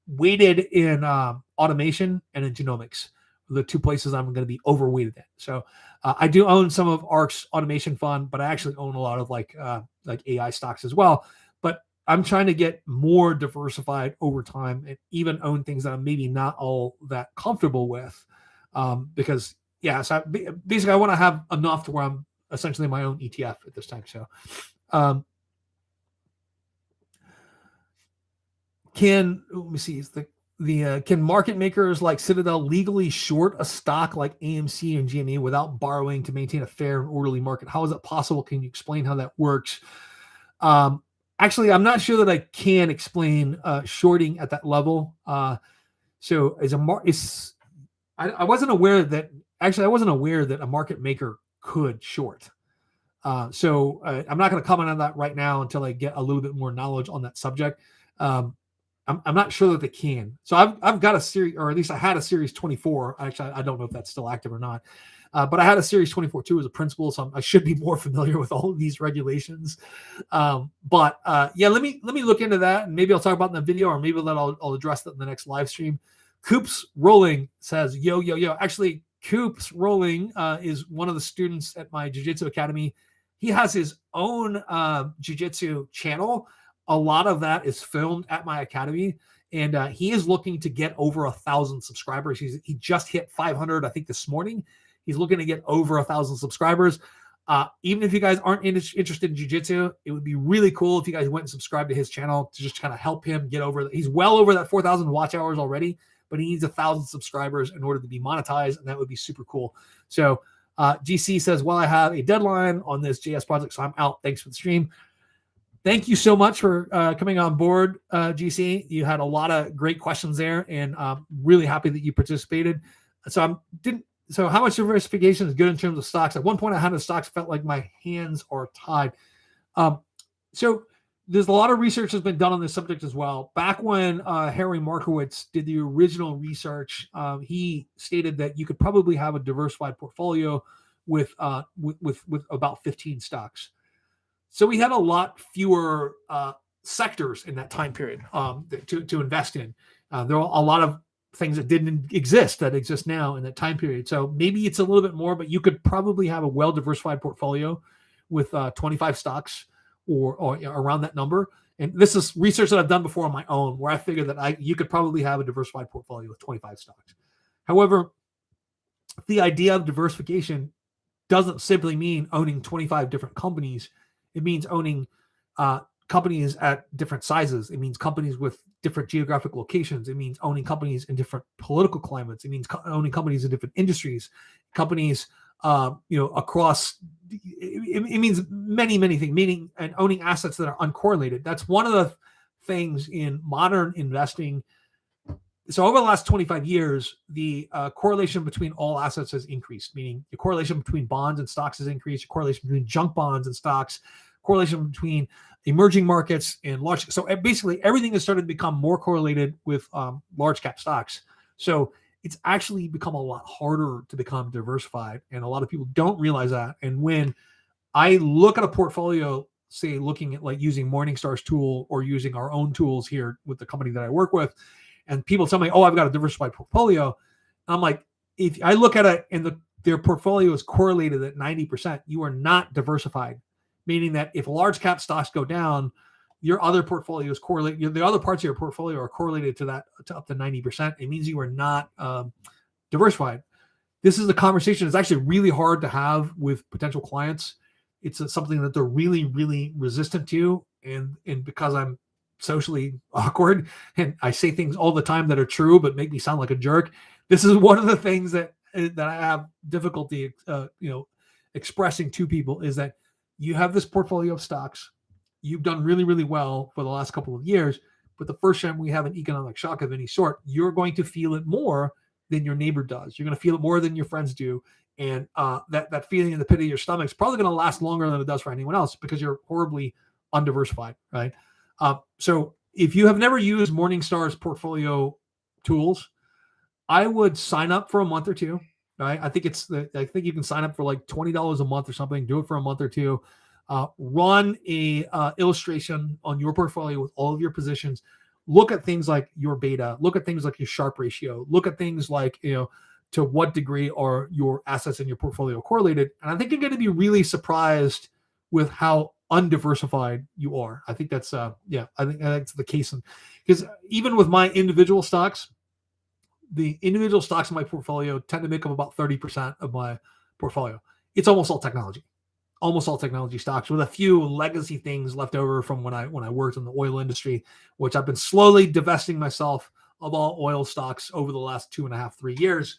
weighted in automation and in genomics, the two places I'm going to be overweighted in. So I do own some of ARK's automation fund, but I actually own a lot of like AI stocks as well. But I'm trying to get more diversified over time and even own things that I'm maybe not all that comfortable with because so basically I want to have enough to where I'm essentially my own ETF at this time. So let me see, can market makers like Citadel legally short a stock like AMC and GME without borrowing to maintain a fair and orderly market? How is that possible? Can you explain how that works? Actually, I'm not sure that I can explain shorting at that level. So I wasn't aware that a market maker could short. So I'm not going to comment on that right now until I get a little bit more knowledge on that subject. I'm not sure that they can. So I've got a series, or at least I had a series 24. Actually, I don't know if that's still active or not. But I had a series 24 too as a principal, so I should be more familiar with all of these regulations. Let me look into that, and maybe I'll talk about it in the video, or maybe I'll address that in the next live stream. Coops Rolling says, yo. Actually, Coops Rolling is one of the students at my Jiu-Jitsu Academy. He has his own Jiu-Jitsu channel. A lot of that is filmed at my academy, and he is looking to get over 1,000 subscribers. He just hit 500, I think, this morning. He's looking to get over 1,000 subscribers. Even if you guys aren't interested in jiu-jitsu, it would be really cool if you guys went and subscribed to his channel to just kind of help him get over. He's well over that 4,000 watch hours already, but he needs 1,000 subscribers in order to be monetized, and that would be super cool. So GC says, well, I have a deadline on this JS project, so I'm out. Thanks for the stream. Thank you so much for coming on board, GC. You had a lot of great questions there, and I'm really happy that you participated. So how much diversification is good in terms of stocks? At one point, I had a stocks, felt like my hands are tied. So there's a lot of research that's been done on this subject as well. Back when Harry Markowitz did the original research, he stated that you could probably have a diversified portfolio with about 15 stocks. So we had a lot fewer sectors in that time period to invest in. There were a lot of things that didn't exist that exist now in that time period. So maybe it's a little bit more, but you could probably have a well-diversified portfolio with 25 stocks or around that number. And this is research that I've done before on my own, where I figured that you could probably have a diversified portfolio with 25 stocks. However, the idea of diversification doesn't simply mean owning 25 different companies. It means owning companies at different sizes. It means companies with different geographic locations. It means owning companies in different political climates. It means owning companies in different industries, companies, across. It means many things. Meaning and owning assets that are uncorrelated. That's one of the things in modern investing. So over the last 25 years, the correlation between all assets has increased, meaning the correlation between bonds and stocks has increased, the correlation between junk bonds and stocks, correlation between emerging markets and large. So basically, everything has started to become more correlated with large cap stocks. So it's actually become a lot harder to become diversified, and a lot of people don't realize that. And when I look at a portfolio, say looking at like using Morningstar's tool or using our own tools here with the company that I work with, and people tell me, "Oh, I've got a diversified portfolio," I'm like, if I look at it and their portfolio is correlated at 90%, you are not diversified, meaning that if large cap stocks go down, your other portfolio is correlated. The other parts of your portfolio are correlated to that to up to 90%. It means you are not diversified. This is a conversation that's actually really hard to have with potential clients. It's something that they're really, really resistant to. And because I'm socially awkward and I say things all the time that are true, but make me sound like a jerk, this is one of the things that I have difficulty, expressing to people, is that you have this portfolio of stocks. You've done really, really well for the last couple of years, but the first time we have an economic shock of any sort, you're going to feel it more than your neighbor does. You're going to feel it more than your friends do. And that feeling in the pit of your stomach is probably going to last longer than it does for anyone else because you're horribly undiversified, right? So if you have never used Morningstar's portfolio tools, I would sign up for a month or two, right? I think you can sign up for like $20 a month or something. Do it for a month or two. Run a illustration on your portfolio with all of your positions. Look at things like your beta. Look at things like your Sharpe ratio. Look at things like, to what degree are your assets in your portfolio correlated. And I think you're going to be really surprised with how undiversified you are. I think that's, I think that's the case. Because even with my individual stocks, the individual stocks in my portfolio tend to make up about 30% of my portfolio. It's almost all technology stocks, with a few legacy things left over from when I worked in the oil industry, which I've been slowly divesting myself of all oil stocks over the last 2.5, 3 years.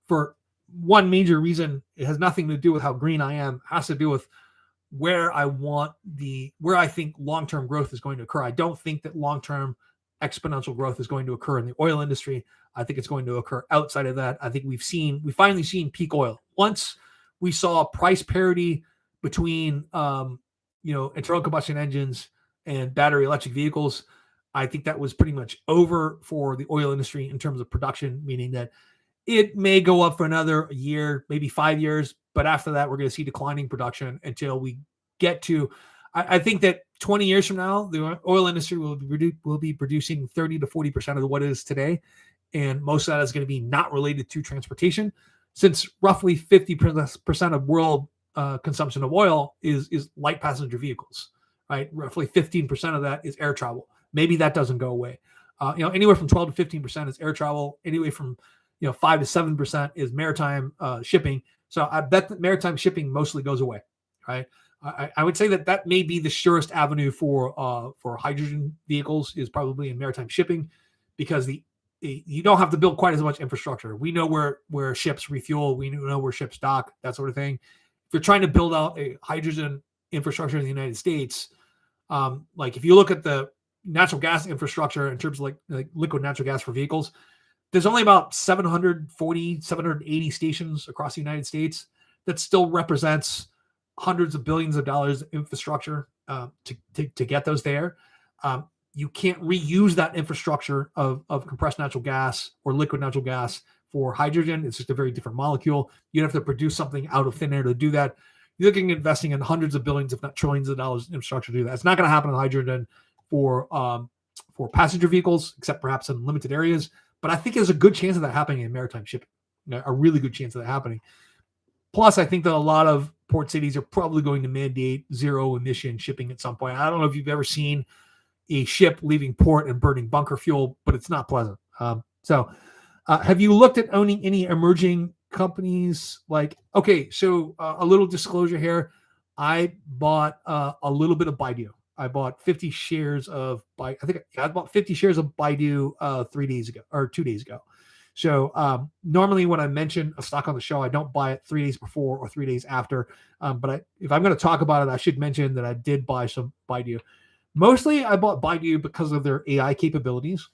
For one major reason, it has nothing to do with how green I am. It has to do with where I think long-term growth is going to occur. I don't think that long-term exponential growth is going to occur in the oil industry. I think it's going to occur outside of that. I think we've finally seen peak oil. Once we saw price parity between, internal combustion engines and battery electric vehicles, I think that was pretty much over for the oil industry in terms of production, meaning that it may go up for another year, maybe 5 years, but after that, we're going to see declining production until we get to, I think that 20 years from now, the oil industry will be producing 30 to 40% of what it is today. And most of that is going to be not related to transportation, since roughly 50% of world consumption of oil is light passenger vehicles, right? Roughly 15% of that is air travel. Maybe that doesn't go away. Anywhere from 12 to 15% is air travel. Anyway, from 5 to 7% is maritime shipping. So I bet that maritime shipping mostly goes away, right? I would say that may be the surest avenue for hydrogen vehicles, is probably in maritime shipping, because you don't have to build quite as much infrastructure. We know where ships refuel. We know where ships dock, that sort of thing. If you're trying to build out a hydrogen infrastructure in the United States, like if you look at the natural gas infrastructure in terms of like liquid natural gas for vehicles, there's only about 780 stations across the United States. That still represents hundreds of billions of dollars of infrastructure to get those there. You can't reuse that infrastructure of compressed natural gas or liquid natural gas for hydrogen. It's just a very different molecule. You'd have to produce something out of thin air to do that. You're looking at investing in hundreds of billions, if not trillions of dollars in infrastructure to do that. It's not going to happen in hydrogen for passenger vehicles, except perhaps in limited areas. But I think there's a good chance of that happening in maritime shipping, a really good chance of that happening. Plus, I think that a lot of port cities are probably going to mandate zero emission shipping at some point. I don't know if you've ever seen a ship leaving port and burning bunker fuel, but it's not pleasant. So have you looked at owning any emerging companies? So a little disclosure here. I bought a little bit of Baidu. I bought 50 shares of I bought 50 shares of Baidu 3 days ago or 2 days ago. So normally when I mention a stock on the show, I don't buy it 3 days before or 3 days after. But if I'm going to talk about it, I should mention that I did buy some Baidu. Mostly I bought Baidu because of their AI capabilities.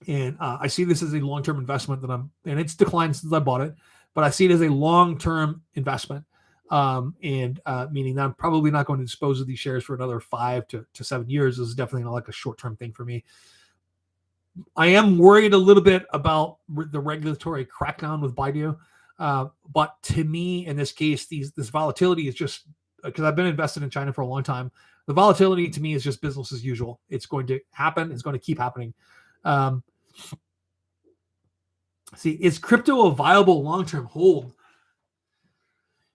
And I see this as a long-term investment and it's declined since I bought it, but I see it as a long-term investment. and meaning that I'm probably not going to dispose of these shares for another 5 to 7 years. This is definitely not like a short-term thing for me. I am worried a little bit about the regulatory crackdown with Baidu. But to me, in this case, this volatility is just because I've been invested in China for a long time. The volatility to me is just business as usual. It's going to happen. It's going to keep happening. See, is crypto a viable long-term hold?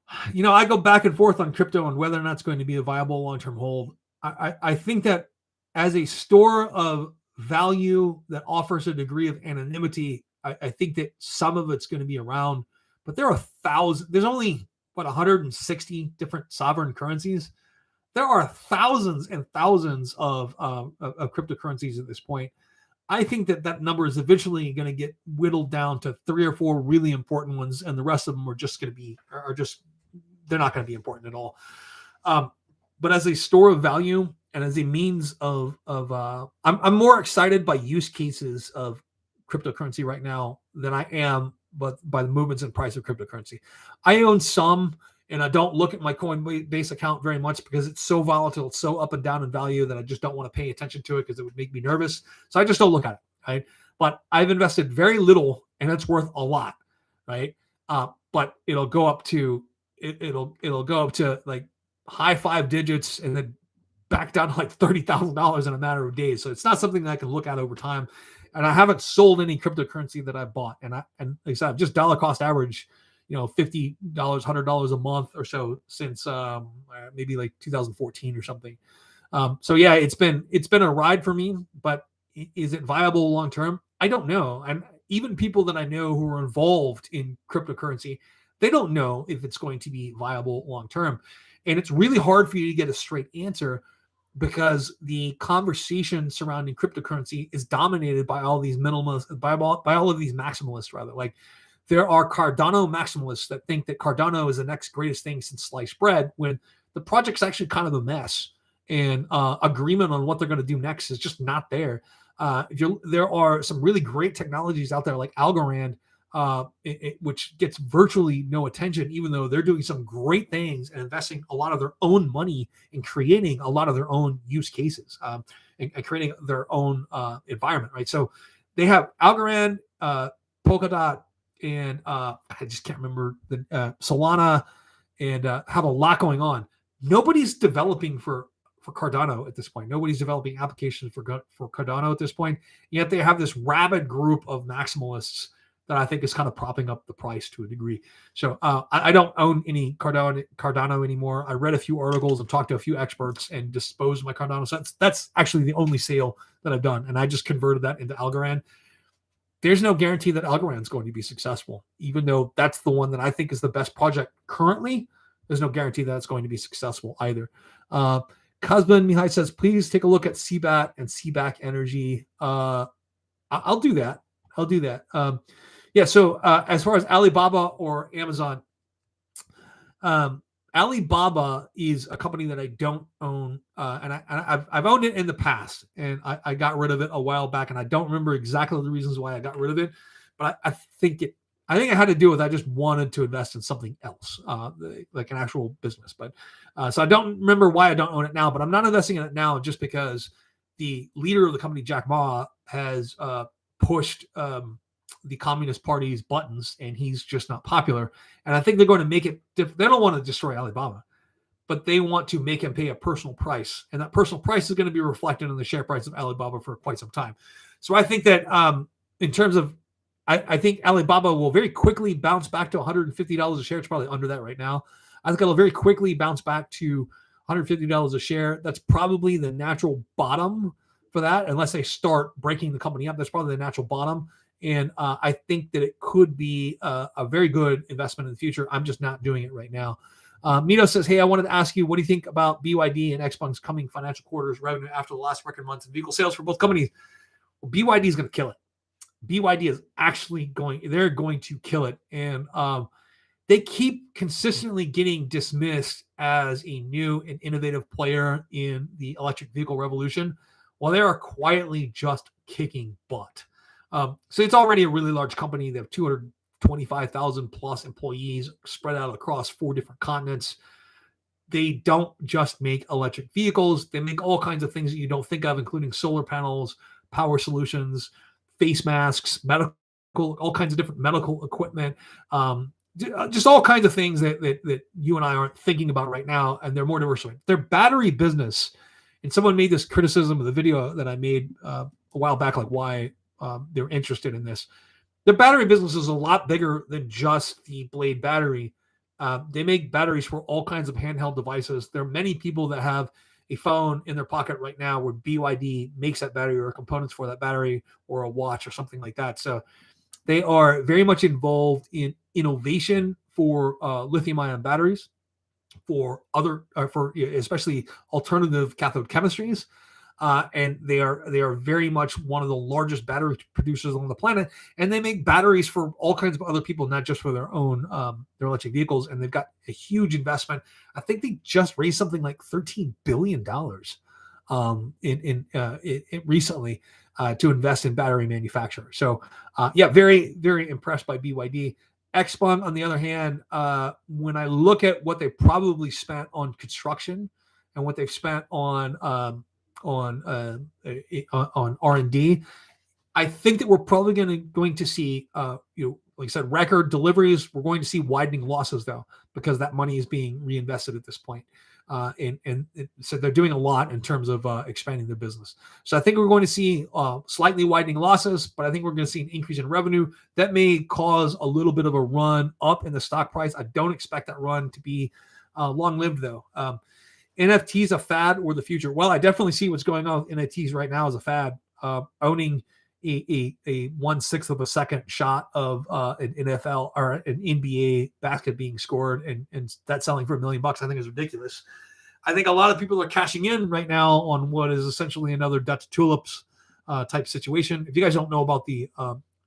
I go back and forth on crypto and whether or not it's going to be a viable long-term hold. I think that as a store of value that offers a degree of anonymity, I think that some of it's going to be around, but there are thousands. There's only 160 different sovereign currencies. There are thousands and thousands of cryptocurrencies at this point. I think that number is eventually going to get whittled down to 3 or 4 really important ones, and the rest of them are just going to be they're not going to be important at all. But as a store of value and as a means of I'm more excited by use cases of cryptocurrency right now than I am by the movements in price of cryptocurrency. I own some, and I don't look at my Coinbase account very much because it's so volatile, it's so up and down in value that I just don't want to pay attention to it because it would make me nervous. So I just don't look at it, right? But I've invested very little, and it's worth a lot, right? But it'll go up to like high 5 digits and then back down to like $30,000 in a matter of days. So it's not something that I can look at over time. And I haven't sold any cryptocurrency that I bought. And like I said, I've just dollar cost average, $50, $100 a month or so since maybe like 2014 or something. So yeah, it's been a ride for me, but is it viable long term? I don't know. And even people that I know who are involved in cryptocurrency, they don't know if it's going to be viable long term. And it's really hard for you to get a straight answer because the conversation surrounding cryptocurrency is dominated by all these minimalists, by all of these maximalists, rather. Like, there are Cardano maximalists that think that Cardano is the next greatest thing since sliced bread, when the project's actually kind of a mess, and agreement on what they're going to do next is just not there. There are some really great technologies out there like Algorand, which gets virtually no attention, even though they're doing some great things and investing a lot of their own money in creating a lot of their own use cases, and creating their own environment, right? So they have Algorand, Polkadot, and I just can't remember the Solana, and have a lot going on. Nobody's developing for Cardano at this point. Nobody's developing applications for Cardano at this point. Yet they have this rabid group of maximalists that I think is kind of propping up the price to a degree. So I don't own any Cardano anymore. I read a few articles and talked to a few experts and disposed of my Cardano. So that's actually the only sale that I've done. And I just converted that into Algorand. There's no guarantee that Algorand is going to be successful, even though that's the one that I think is the best project currently. There's no guarantee that it's going to be successful either. Kazban Mihai says, please take a look at CBAT and CBAC Energy. I'll do that. Yeah. So as far as Alibaba or Amazon, Alibaba is a company that I don't own, and I've owned it in the past, and I got rid of it a while back, and I don't remember exactly the reasons why I got rid of it, but I think it had to do with I just wanted to invest in something else, like an actual business. But so I don't remember why I don't own it now, but I'm not investing in it now just because the leader of the company, Jack Ma, has pushed the Communist Party's buttons, and he's just not popular. And I think they're going to make it they don't want to destroy Alibaba, but they want to make him pay a personal price, and that personal price is going to be reflected in the share price of Alibaba for quite some time. So I think that in terms of I think Alibaba will very quickly bounce back to $150 a share. It's probably under that right now. I think it'll very quickly bounce back to $150 a share. That's probably the natural bottom for that, unless they start breaking the company up. That's probably the natural bottom. And I think that it could be a very good investment in the future. I'm just not doing it right now. Mito says, hey, I wanted to ask you, what do you think about BYD and XPeng's coming financial quarters revenue after the last record months in vehicle sales for both companies? Well, BYD is going to kill it. BYD is actually they're going to kill it. And they keep consistently getting dismissed as a new and innovative player in the electric vehicle revolution, while they are quietly just kicking butt. So it's already a really large company. They have 25,000 plus employees spread out across 4 different continents. They don't just make electric vehicles. They make all kinds of things that you don't think of, including solar panels, power solutions, face masks, medical, all kinds of different medical equipment, just all kinds of things that you and I aren't thinking about right now, and they're more diversified. Their battery business, and someone made this criticism of the video that I made a while back, like why they're interested in this. The battery business is a lot bigger than just the Blade battery. They make batteries for all kinds of handheld devices. There are many people that have a phone in their pocket right now where BYD makes that battery or components for that battery, or a watch or something like that. So they are very much involved in innovation for lithium-ion batteries, for especially alternative cathode chemistries. And they are very much one of the largest battery producers on the planet, and they make batteries for all kinds of other people, not just for their own their electric vehicles. And they've got a huge investment. I think they just raised something like $13 billion in recently to invest in battery manufacture. So very, very impressed by BYD. XPeng, on the other hand, when I look at what they probably spent on construction and what they've spent on R&D, I think that we're probably going to see, like I said, record deliveries. We're going to see widening losses though, because that money is being reinvested at this point. So they're doing a lot in terms of expanding their business. So I think we're going to see slightly widening losses, but I think we're going to see an increase in revenue that may cause a little bit of a run up in the stock price. I don't expect that run to be long-lived though. NFTs a fad or the future? Well, I definitely see what's going on with NFTs right now as a fad. Owning a 1/6 of a second shot of an NFL or an NBA basket being scored and that selling for $1 million, I think is ridiculous. I think a lot of people are cashing in right now on what is essentially another Dutch tulips type situation. If you guys don't know about the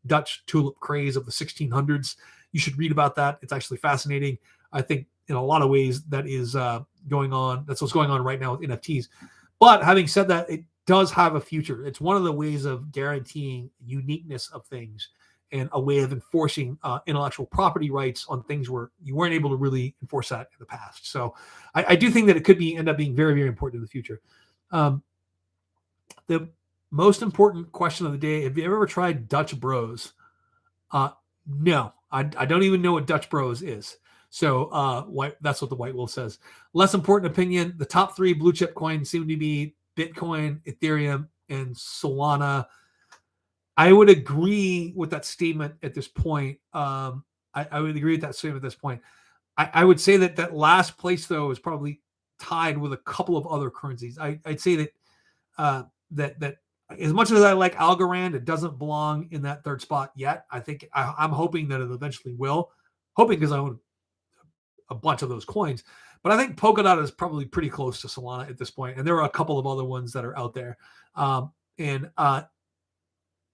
Dutch tulip craze of the 1600s, you should read about that. It's actually fascinating. I think in a lot of ways that is going on. That's what's going on right now with NFTs. But having said that, it does have a future. It's one of the ways of guaranteeing uniqueness of things and a way of enforcing intellectual property rights on things where you weren't able to really enforce that in the past. So I do think that it could end up being very, very important in the future. The most important question of the day: have you ever tried Dutch Bros? No, I don't even know what Dutch Bros is. So that's what the White Wolf says. Less important opinion: the top 3 blue chip coins seem to be Bitcoin, Ethereum, and Solana. I would agree with that statement at this point. I would agree with that statement at this point. I would say that last place, though, is probably tied with a couple of other currencies. I'd say that that as much as I like Algorand, it doesn't belong in that third spot yet. I think I'm hoping that it eventually will. Hoping because I own a bunch of those coins. But I think Polkadot is probably pretty close to Solana at this point. And there are a couple of other ones that are out there.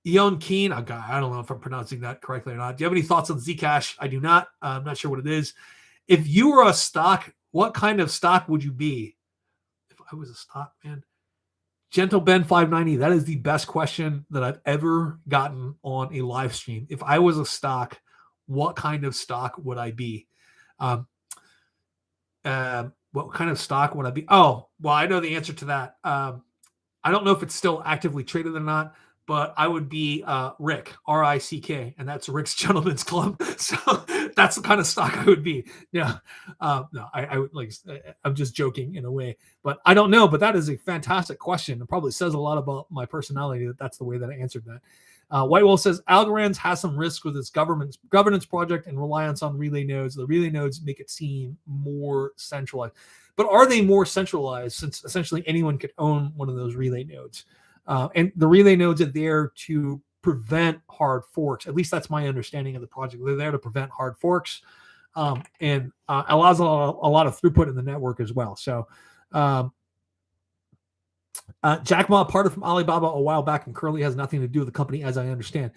Eon Keen, I don't know if I'm pronouncing that correctly or not. Do you have any thoughts on Zcash? I do not. I'm not sure what it is. If you were a stock, what kind of stock would you be? If I was a stock, man. Gentle Ben 590, that is the best question that I've ever gotten on a live stream. If I was a stock, what kind of stock would I be? What kind of stock would I be? Oh, well, I know the answer to that. I don't know if it's still actively traded or not, but I would be Rick, R-I-C-K, and that's Rick's Gentleman's Club. So that's the kind of stock I would be. Yeah, no, I would like. I'm just joking in a way, but I don't know. But that is a fantastic question. It probably says a lot about my personality that's the way that I answered that. White Wolf says Algorand has some risk with its governance project and reliance on relay nodes. The relay nodes make it seem more centralized. But are they more centralized since essentially anyone could own one of those relay nodes? And the relay nodes are there to prevent hard forks. At least that's my understanding of the project. They're there to prevent hard forks and allows a lot of throughput in the network as well. So Jack Ma parted from Alibaba a while back and currently has nothing to do with the company, as I understand.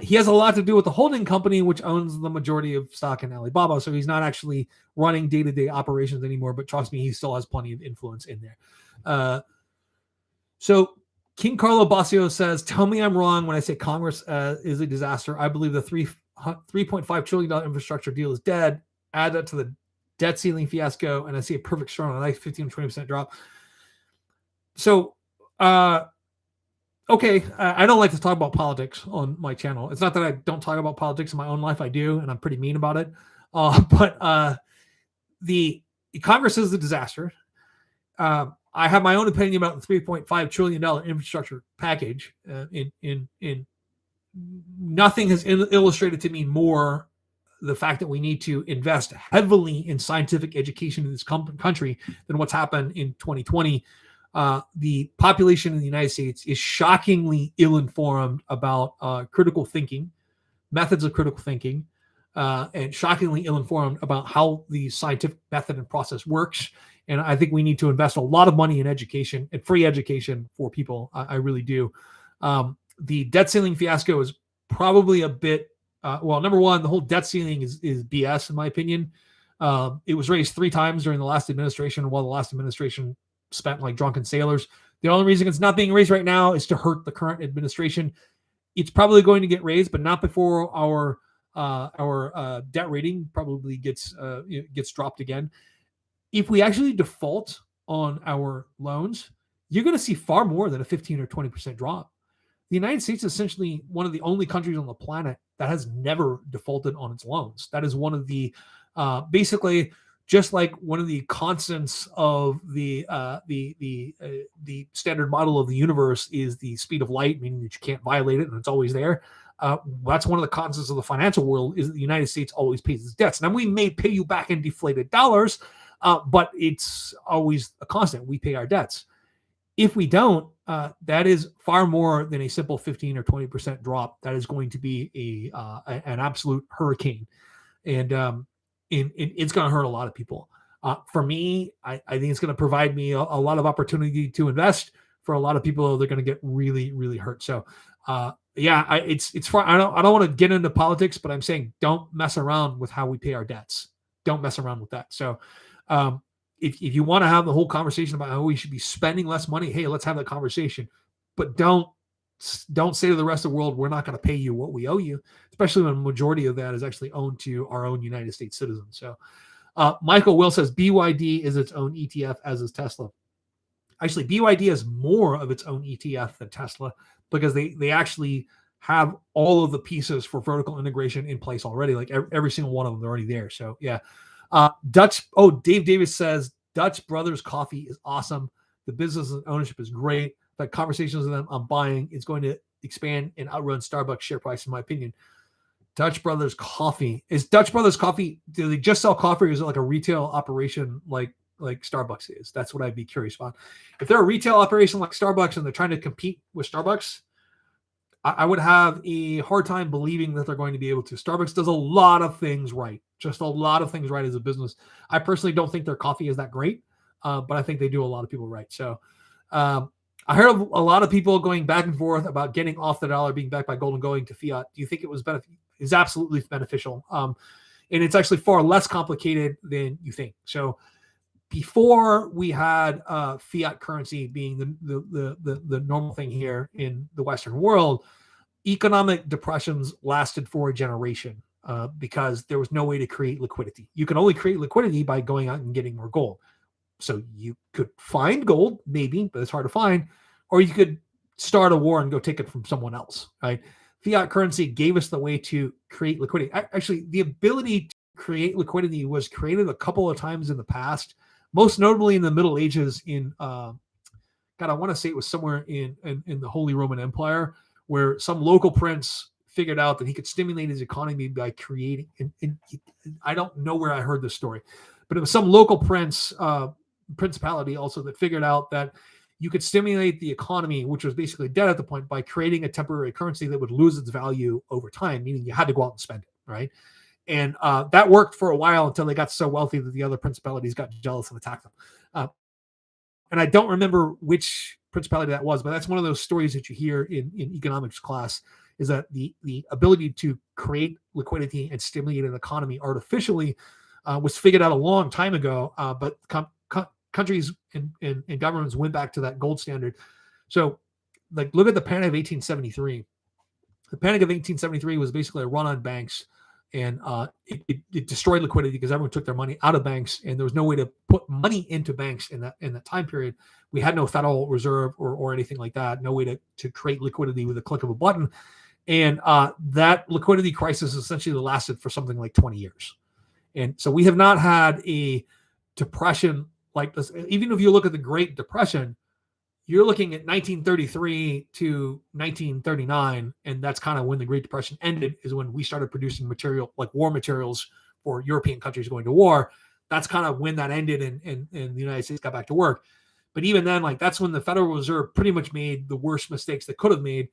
He has a lot to do with the holding company, which owns the majority of stock in Alibaba. So he's not actually running day-to-day operations anymore, but trust me, he still has plenty of influence in there. So King Carlo Bassio says, tell me I'm wrong when I say Congress is a disaster. I believe the three $3.5 trillion infrastructure deal is dead. Add that to the debt ceiling fiasco, and I see a perfect storm, a nice 15 to 20% drop. So, okay, I don't like to talk about politics on my channel. It's not that I don't talk about politics in my own life. I do, and I'm pretty mean about it. But the Congress is a disaster. I have my own opinion about the $3.5 trillion infrastructure package. In nothing has illustrated to me more the fact that we need to invest heavily in scientific education in this country than what's happened in 2020. The population in the United States is shockingly ill-informed about critical thinking, methods of critical thinking, and shockingly ill-informed about how the scientific method and process works. And I think we need to invest a lot of money in education and free education for people. I really do. The debt ceiling fiasco is probably a bit, well, number one, the whole debt ceiling is BS, in my opinion. It was raised 3 times during the last administration, while the last administration spent like drunken sailors. The only reason it's not being raised right now is to hurt the current administration. It's probably going to get raised, but not before our debt rating probably gets dropped again. If we actually default on our loans, you're going to see far more than a 15 or 20% drop. The United States is essentially one of the only countries on the planet that has never defaulted on its loans. That is one of the basically just like one of the constants of the standard model of the universe is the speed of light, meaning that you can't violate it and it's always there. That's one of the constants of the financial world, is that the United States always pays its debts. Now, we may pay you back in deflated dollars, but it's always a constant. We pay our debts. If we don't, that is far more than a simple 15 or 20% drop. That is going to be an absolute hurricane. And it's going to hurt a lot of people. For me, I think it's going to provide me a lot of opportunity to invest. For a lot of people, they're going to get really, really hurt. So, it's far. I don't want to get into politics, but I'm saying don't mess around with how we pay our debts. Don't mess around with that. So, if you want to have the whole conversation about how we should be spending less money, hey, let's have that conversation. But don't say to the rest of the world, we're not going to pay you what we owe you, especially when the majority of that is actually owned to our own United States citizens. So Michael Will says BYD is its own ETF, as is Tesla. Actually, BYD has more of its own ETF than Tesla because they actually have all of the pieces for vertical integration in place already. Like every single one of them, they're already there. So yeah. Dave Davis says Dutch Brothers Coffee is awesome. The business and ownership is great. But conversations with them on buying is going to expand and outrun Starbucks share price, in my opinion. Dutch Brothers Coffee. Is Dutch Brothers Coffee, do they just sell coffee, or is it like a retail operation like Starbucks is? That's what I'd be curious about. If they're a retail operation like Starbucks and they're trying to compete with Starbucks, I would have a hard time believing that they're going to be able to. Starbucks does a lot of things right. Just a lot of things right as a business. I personally don't think their coffee is that great, but I think they do a lot of people right. So I heard of a lot of people going back and forth about getting off the dollar, being backed by gold and going to fiat. Do you think it was is absolutely beneficial? And it's actually far less complicated than you think. So before we had fiat currency being the normal thing here in the Western world, economic depressions lasted for a generation because there was no way to create liquidity. You can only create liquidity by going out and getting more gold. So you could find gold, maybe, but it's hard to find, or you could start a war and go take it from someone else, right? Fiat currency gave us the way to create liquidity. Actually, the ability to create liquidity was created a couple of times in the past, most notably in the Middle Ages I want to say it was somewhere in the Holy Roman Empire, where some local prince figured out that he could stimulate his economy by creating, and I don't know where I heard this story, but it was some local principality also that figured out that you could stimulate the economy, which was basically dead at the point, by creating a temporary currency that would lose its value over time, meaning you had to go out and spend it, right? And that worked for a while until they got so wealthy that the other principalities got jealous and attacked them. And I don't remember which principality that was, but that's one of those stories that you hear in economics class, is that the ability to create liquidity and stimulate an economy artificially was figured out a long time ago, but countries and governments went back to that gold standard. So, like, look at the Panic of 1873. The Panic of 1873 was basically a run on banks, and it destroyed liquidity because everyone took their money out of banks, and there was no way to put money into banks in that time period. We had no Federal Reserve or anything like that, no way to create liquidity with a click of a button. And that liquidity crisis essentially lasted for something like 20 years. And so we have not had a depression like this. Even if you look at the Great Depression, you're looking at 1933 to 1939, and that's kind of when the Great Depression ended, is when we started producing material like war materials for European countries going to war. That's kind of when that ended, and the United States got back to work. But even then, like, that's when the Federal Reserve pretty much made the worst mistakes they could have made.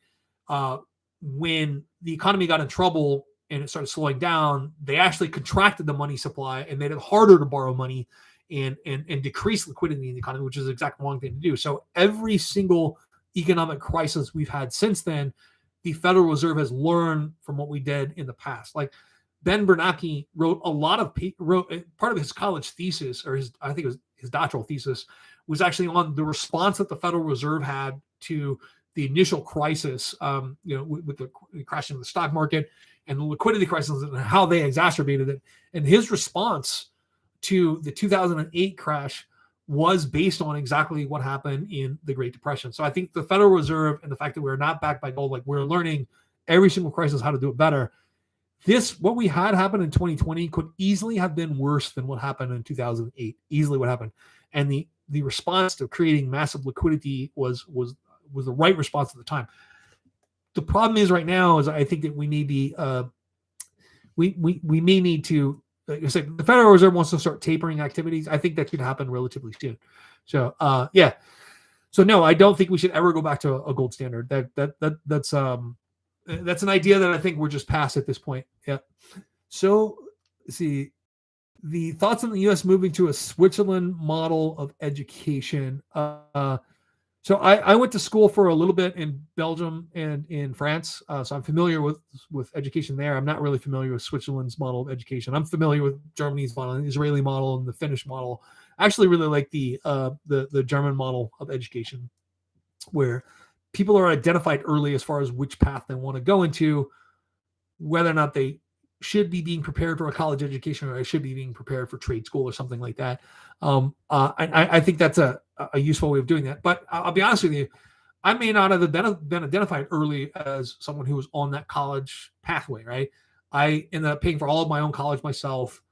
When the economy got in trouble and it started slowing down, they actually contracted the money supply and made it harder to borrow money and decrease liquidity in the economy, which is the exact wrong thing to do. So every single economic crisis we've had since then, the Federal Reserve has learned from what we did in the past. Like, Ben Bernanke wrote part of his college thesis, or I think it was his doctoral thesis, was actually on the response that the Federal Reserve had to the initial crisis, with the crashing of the stock market and the liquidity crisis and how they exacerbated it. And his response to the 2008 crash was based on exactly what happened in the Great Depression. So I think the Federal Reserve and the fact that we're not backed by gold, like, we're learning every single crisis how to do it better. What we had happen in 2020 could easily have been worse than what happened in 2008. Easily what happened. And the response to creating massive liquidity was the right response at the time. The problem is right now is I think that we may be we may need to, like I said, the Federal Reserve wants to start tapering activities. I think that should happen relatively soon. So So no, I don't think we should ever go back to a gold standard. That's an idea that I think we're just past at this point. Yeah. So let's see. The thoughts on the U.S. moving to a Switzerland model of education. So I went to school for a little bit in Belgium and in France, so I'm familiar with education there. I'm not really familiar with Switzerland's model of education. I'm familiar with Germany's model, the Israeli model, and the Finnish model. I actually really like the German model of education, where people are identified early as far as which path they want to go into, whether or not they should be being prepared for a college education or I should be being prepared for trade school or something like that. I think that's a useful way of doing that. But I'll be honest with you, I may not have been identified early as someone who was on that college pathway, right? I ended up paying for all of my own college myself,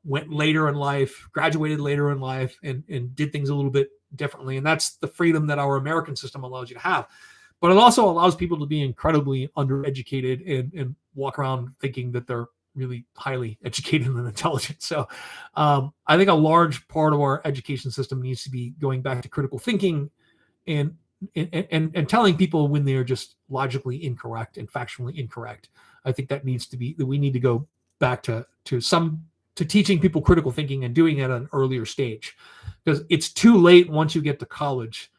went later in life, graduated later in life, and did things a little bit differently. And that's the freedom that our American system allows you to have. But it also allows people to be incredibly undereducated and walk around thinking that they're really highly educated and intelligent. So I think a large part of our education system needs to be going back to critical thinking and telling people when they're just logically incorrect and factually incorrect. I think that we need to go back to teaching people critical thinking and doing it at an earlier stage, because it's too late once you get to college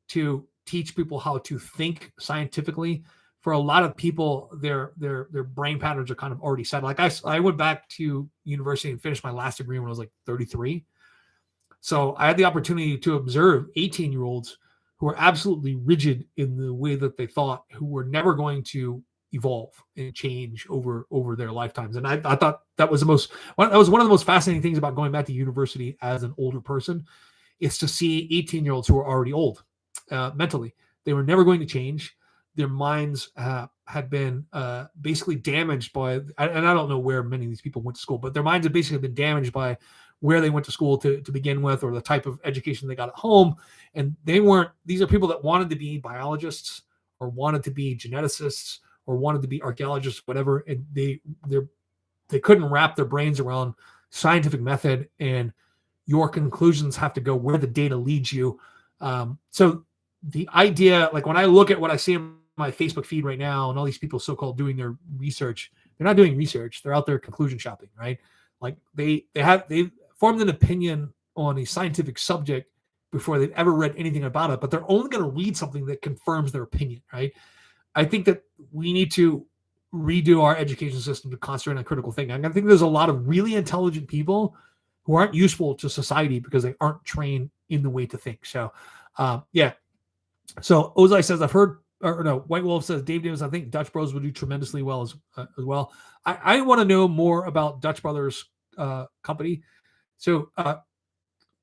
to teach people how to think scientifically. For a lot of people, their brain patterns are kind of already set. Like I went back to university and finished my last degree when I was like 33. So I had the opportunity to observe 18-year-olds who were absolutely rigid in the way that they thought, who were never going to evolve and change over their lifetimes. And I thought that was one of the most fascinating things about going back to university as an older person, is to see 18-year-olds who are already old mentally. They were never going to change. Their minds had been basically damaged by, and I don't know where many of these people went to school, but their minds have basically been damaged by where they went to school to begin with, or the type of education they got at home. And these are people that wanted to be biologists or wanted to be geneticists or wanted to be archaeologists, whatever. And they couldn't wrap their brains around scientific method, and your conclusions have to go where the data leads you. So the idea, like when I look at what I see in my Facebook feed right now and all these people so-called doing their research, they're not doing research. They're out there conclusion shopping, right? Like they formed an opinion on a scientific subject before they've ever read anything about it, but they're only going to read something that confirms their opinion, right? I think that we need to redo our education system to concentrate on critical thinking. I think there's a lot of really intelligent people who aren't useful to society because they aren't trained in the way to think. So, yeah. So Ozai says, I've heard or no, White Wolf says, Dave Davis, I think Dutch Bros would do tremendously well as well. I want to know more about Dutch Brothers company. So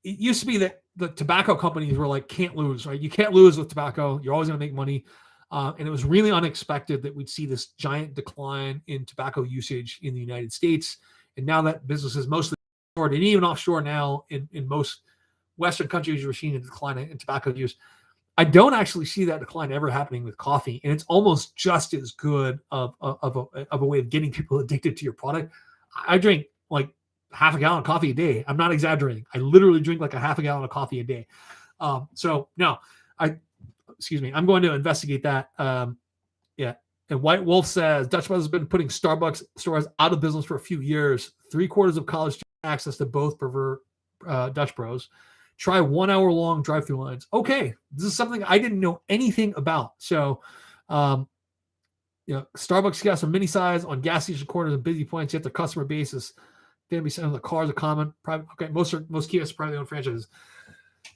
it used to be that the tobacco companies were like, can't lose, right? You can't lose with tobacco. You're always going to make money. And it was really unexpected that we'd see this giant decline in tobacco usage in the United States. And now that business is mostly offshore, and even offshore now in most Western countries, you're seeing a decline in tobacco use. I don't actually see that decline ever happening with coffee. And it's almost just as good of a way of getting people addicted to your product. I drink like half a gallon of coffee a day. I'm not exaggerating. I literally drink like a half a gallon of coffee a day. So no, I'm going to investigate that. Yeah. And White Wolf says Dutch Bros has been putting Starbucks stores out of business for a few years. 3/4 of college students access to both prefer Dutch Bros. Try 1 hour long drive-through lines. Okay, this is something I didn't know anything about. So, Starbucks kiosks are mini size on gas station corners and busy points. Yet their customer base is going to be selling the cars are common. Private. Okay, most kiosks are privately owned franchises.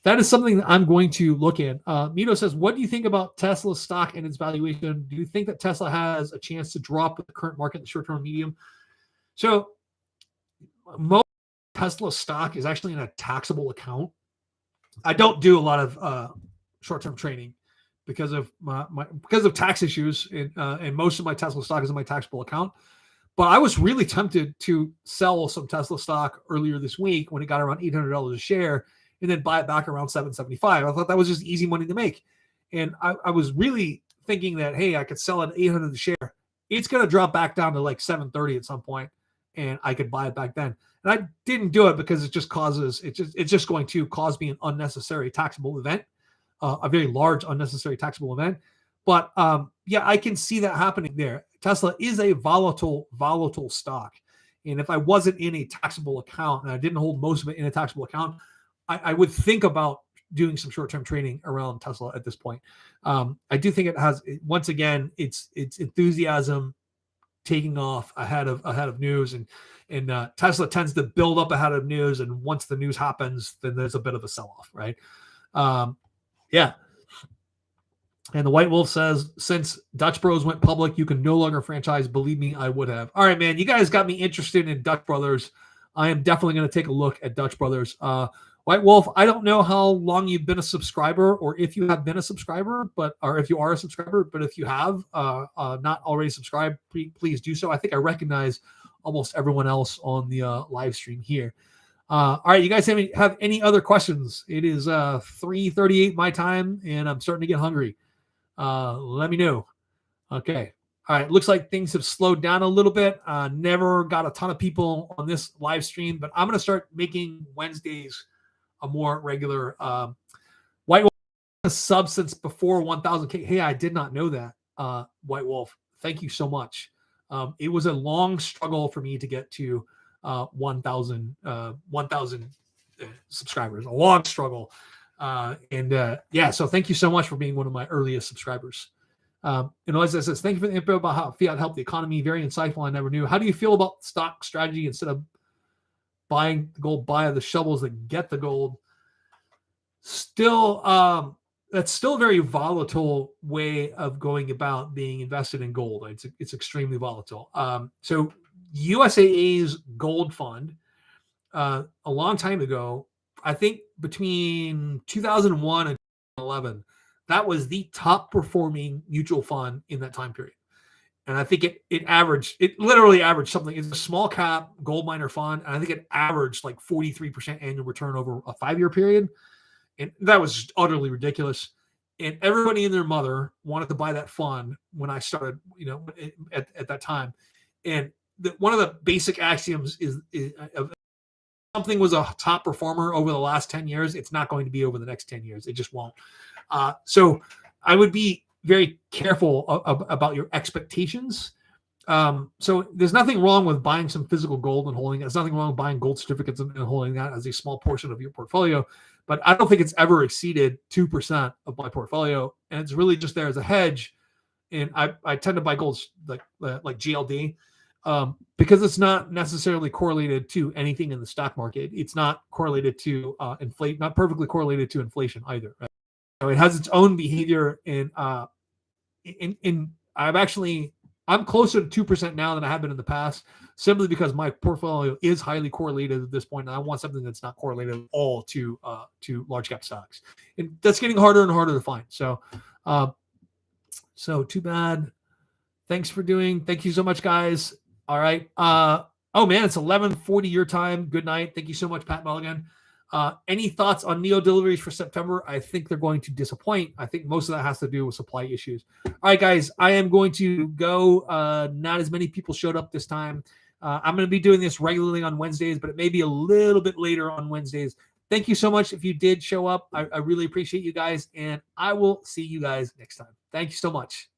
That is something that I'm going to look at. Mito says, what do you think about Tesla's stock and its valuation? Do you think that Tesla has a chance to drop with the current market in the short term and medium? So most Tesla stock is actually in a taxable account. I don't do a lot of short-term trading because of because of tax issues, and most of my Tesla stock is in my taxable account. But I was really tempted to sell some Tesla stock earlier this week when it got around $800 a share, and then buy it back around $775. I thought that was just easy money to make, and I was really thinking that, hey, I could sell it at $800 a share. It's going to drop back down to like $730 at some point, and I could buy it back then. And I didn't do it because it's just going to cause me an unnecessary taxable event, a very large unnecessary taxable event. But yeah, I can see that happening there. Tesla is a volatile stock. And if I wasn't in a taxable account and I didn't hold most of it in a taxable account, I would think about doing some short-term trading around Tesla at this point. I do think it has, once again, it's enthusiasm taking off ahead of news, and Tesla tends to build up ahead of news, and once the news happens, then there's a bit of a sell-off, right? Yeah. And the White Wolf says, since Dutch Bros went public, you can no longer franchise. Believe me, I would have. All right, man, you guys got me interested in Dutch Brothers. I am definitely going to take a look at Dutch Brothers. White Wolf, I don't know how long you've been a subscriber, or if you have been a subscriber, or if you are a subscriber, but if you have not already subscribed, please do so. I think I recognize almost everyone else on the live stream here. All right, you guys have any other questions? It is 3:38 my time, and I'm starting to get hungry. Let me know. Okay. All right. Looks like things have slowed down a little bit. Never got a ton of people on this live stream, but I'm going to start making Wednesdays a more regular. White Wolf substance before 1,000K. Hey, I did not know that. White Wolf, thank you so much. It was a long struggle for me to get to 1,000 subscribers. A long struggle. Yeah, so thank you so much for being one of my earliest subscribers. And Eliza says, thank you for the info about how fiat helped the economy. Very insightful. I never knew. How do you feel about stock strategy instead of buying the gold, buy the shovels that get the gold? Still, that's still a very volatile way of going about being invested in gold. It's extremely volatile. So USAA's gold fund, a long time ago, I think between 2001 and 2011, that was the top performing mutual fund in that time period. And I think it literally averaged something. It's a small cap gold miner fund. And I think it averaged like 43% annual return over a 5-year period. And that was just utterly ridiculous. And everybody and their mother wanted to buy that fund when I started, at that time. And one of the basic axioms is something was a top performer over the last 10 years, it's not going to be over the next 10 years. It just won't. So I would be very careful about your expectations. So there's nothing wrong with buying some physical gold and holding it. There's nothing wrong with buying gold certificates and holding that as a small portion of your portfolio. But I don't think it's ever exceeded 2% of my portfolio. And it's really just there as a hedge. And I tend to buy golds like GLD. Because it's not necessarily correlated to anything in the stock market. It's not correlated to not perfectly correlated to inflation either. Right? So it has its own behavior, and I'm closer to 2% now than I have been in the past, simply because my portfolio is highly correlated at this point, and I want something that's not correlated at all to large cap stocks, and that's getting harder and harder to find. So too bad. Thank you so much, guys. All right. Oh man, it's 11:40 your time. Good night. Thank you so much, Pat Mulligan. Any thoughts on Neo deliveries for September? I think they're going to disappoint. I think most of that has to do with supply issues. All right, guys, I am going to go. Not as many people showed up this time. I'm going to be doing this regularly on Wednesdays, but it may be a little bit later on Wednesdays. Thank you so much if you did show up. I really appreciate you guys, and I will see you guys next time. Thank you so much.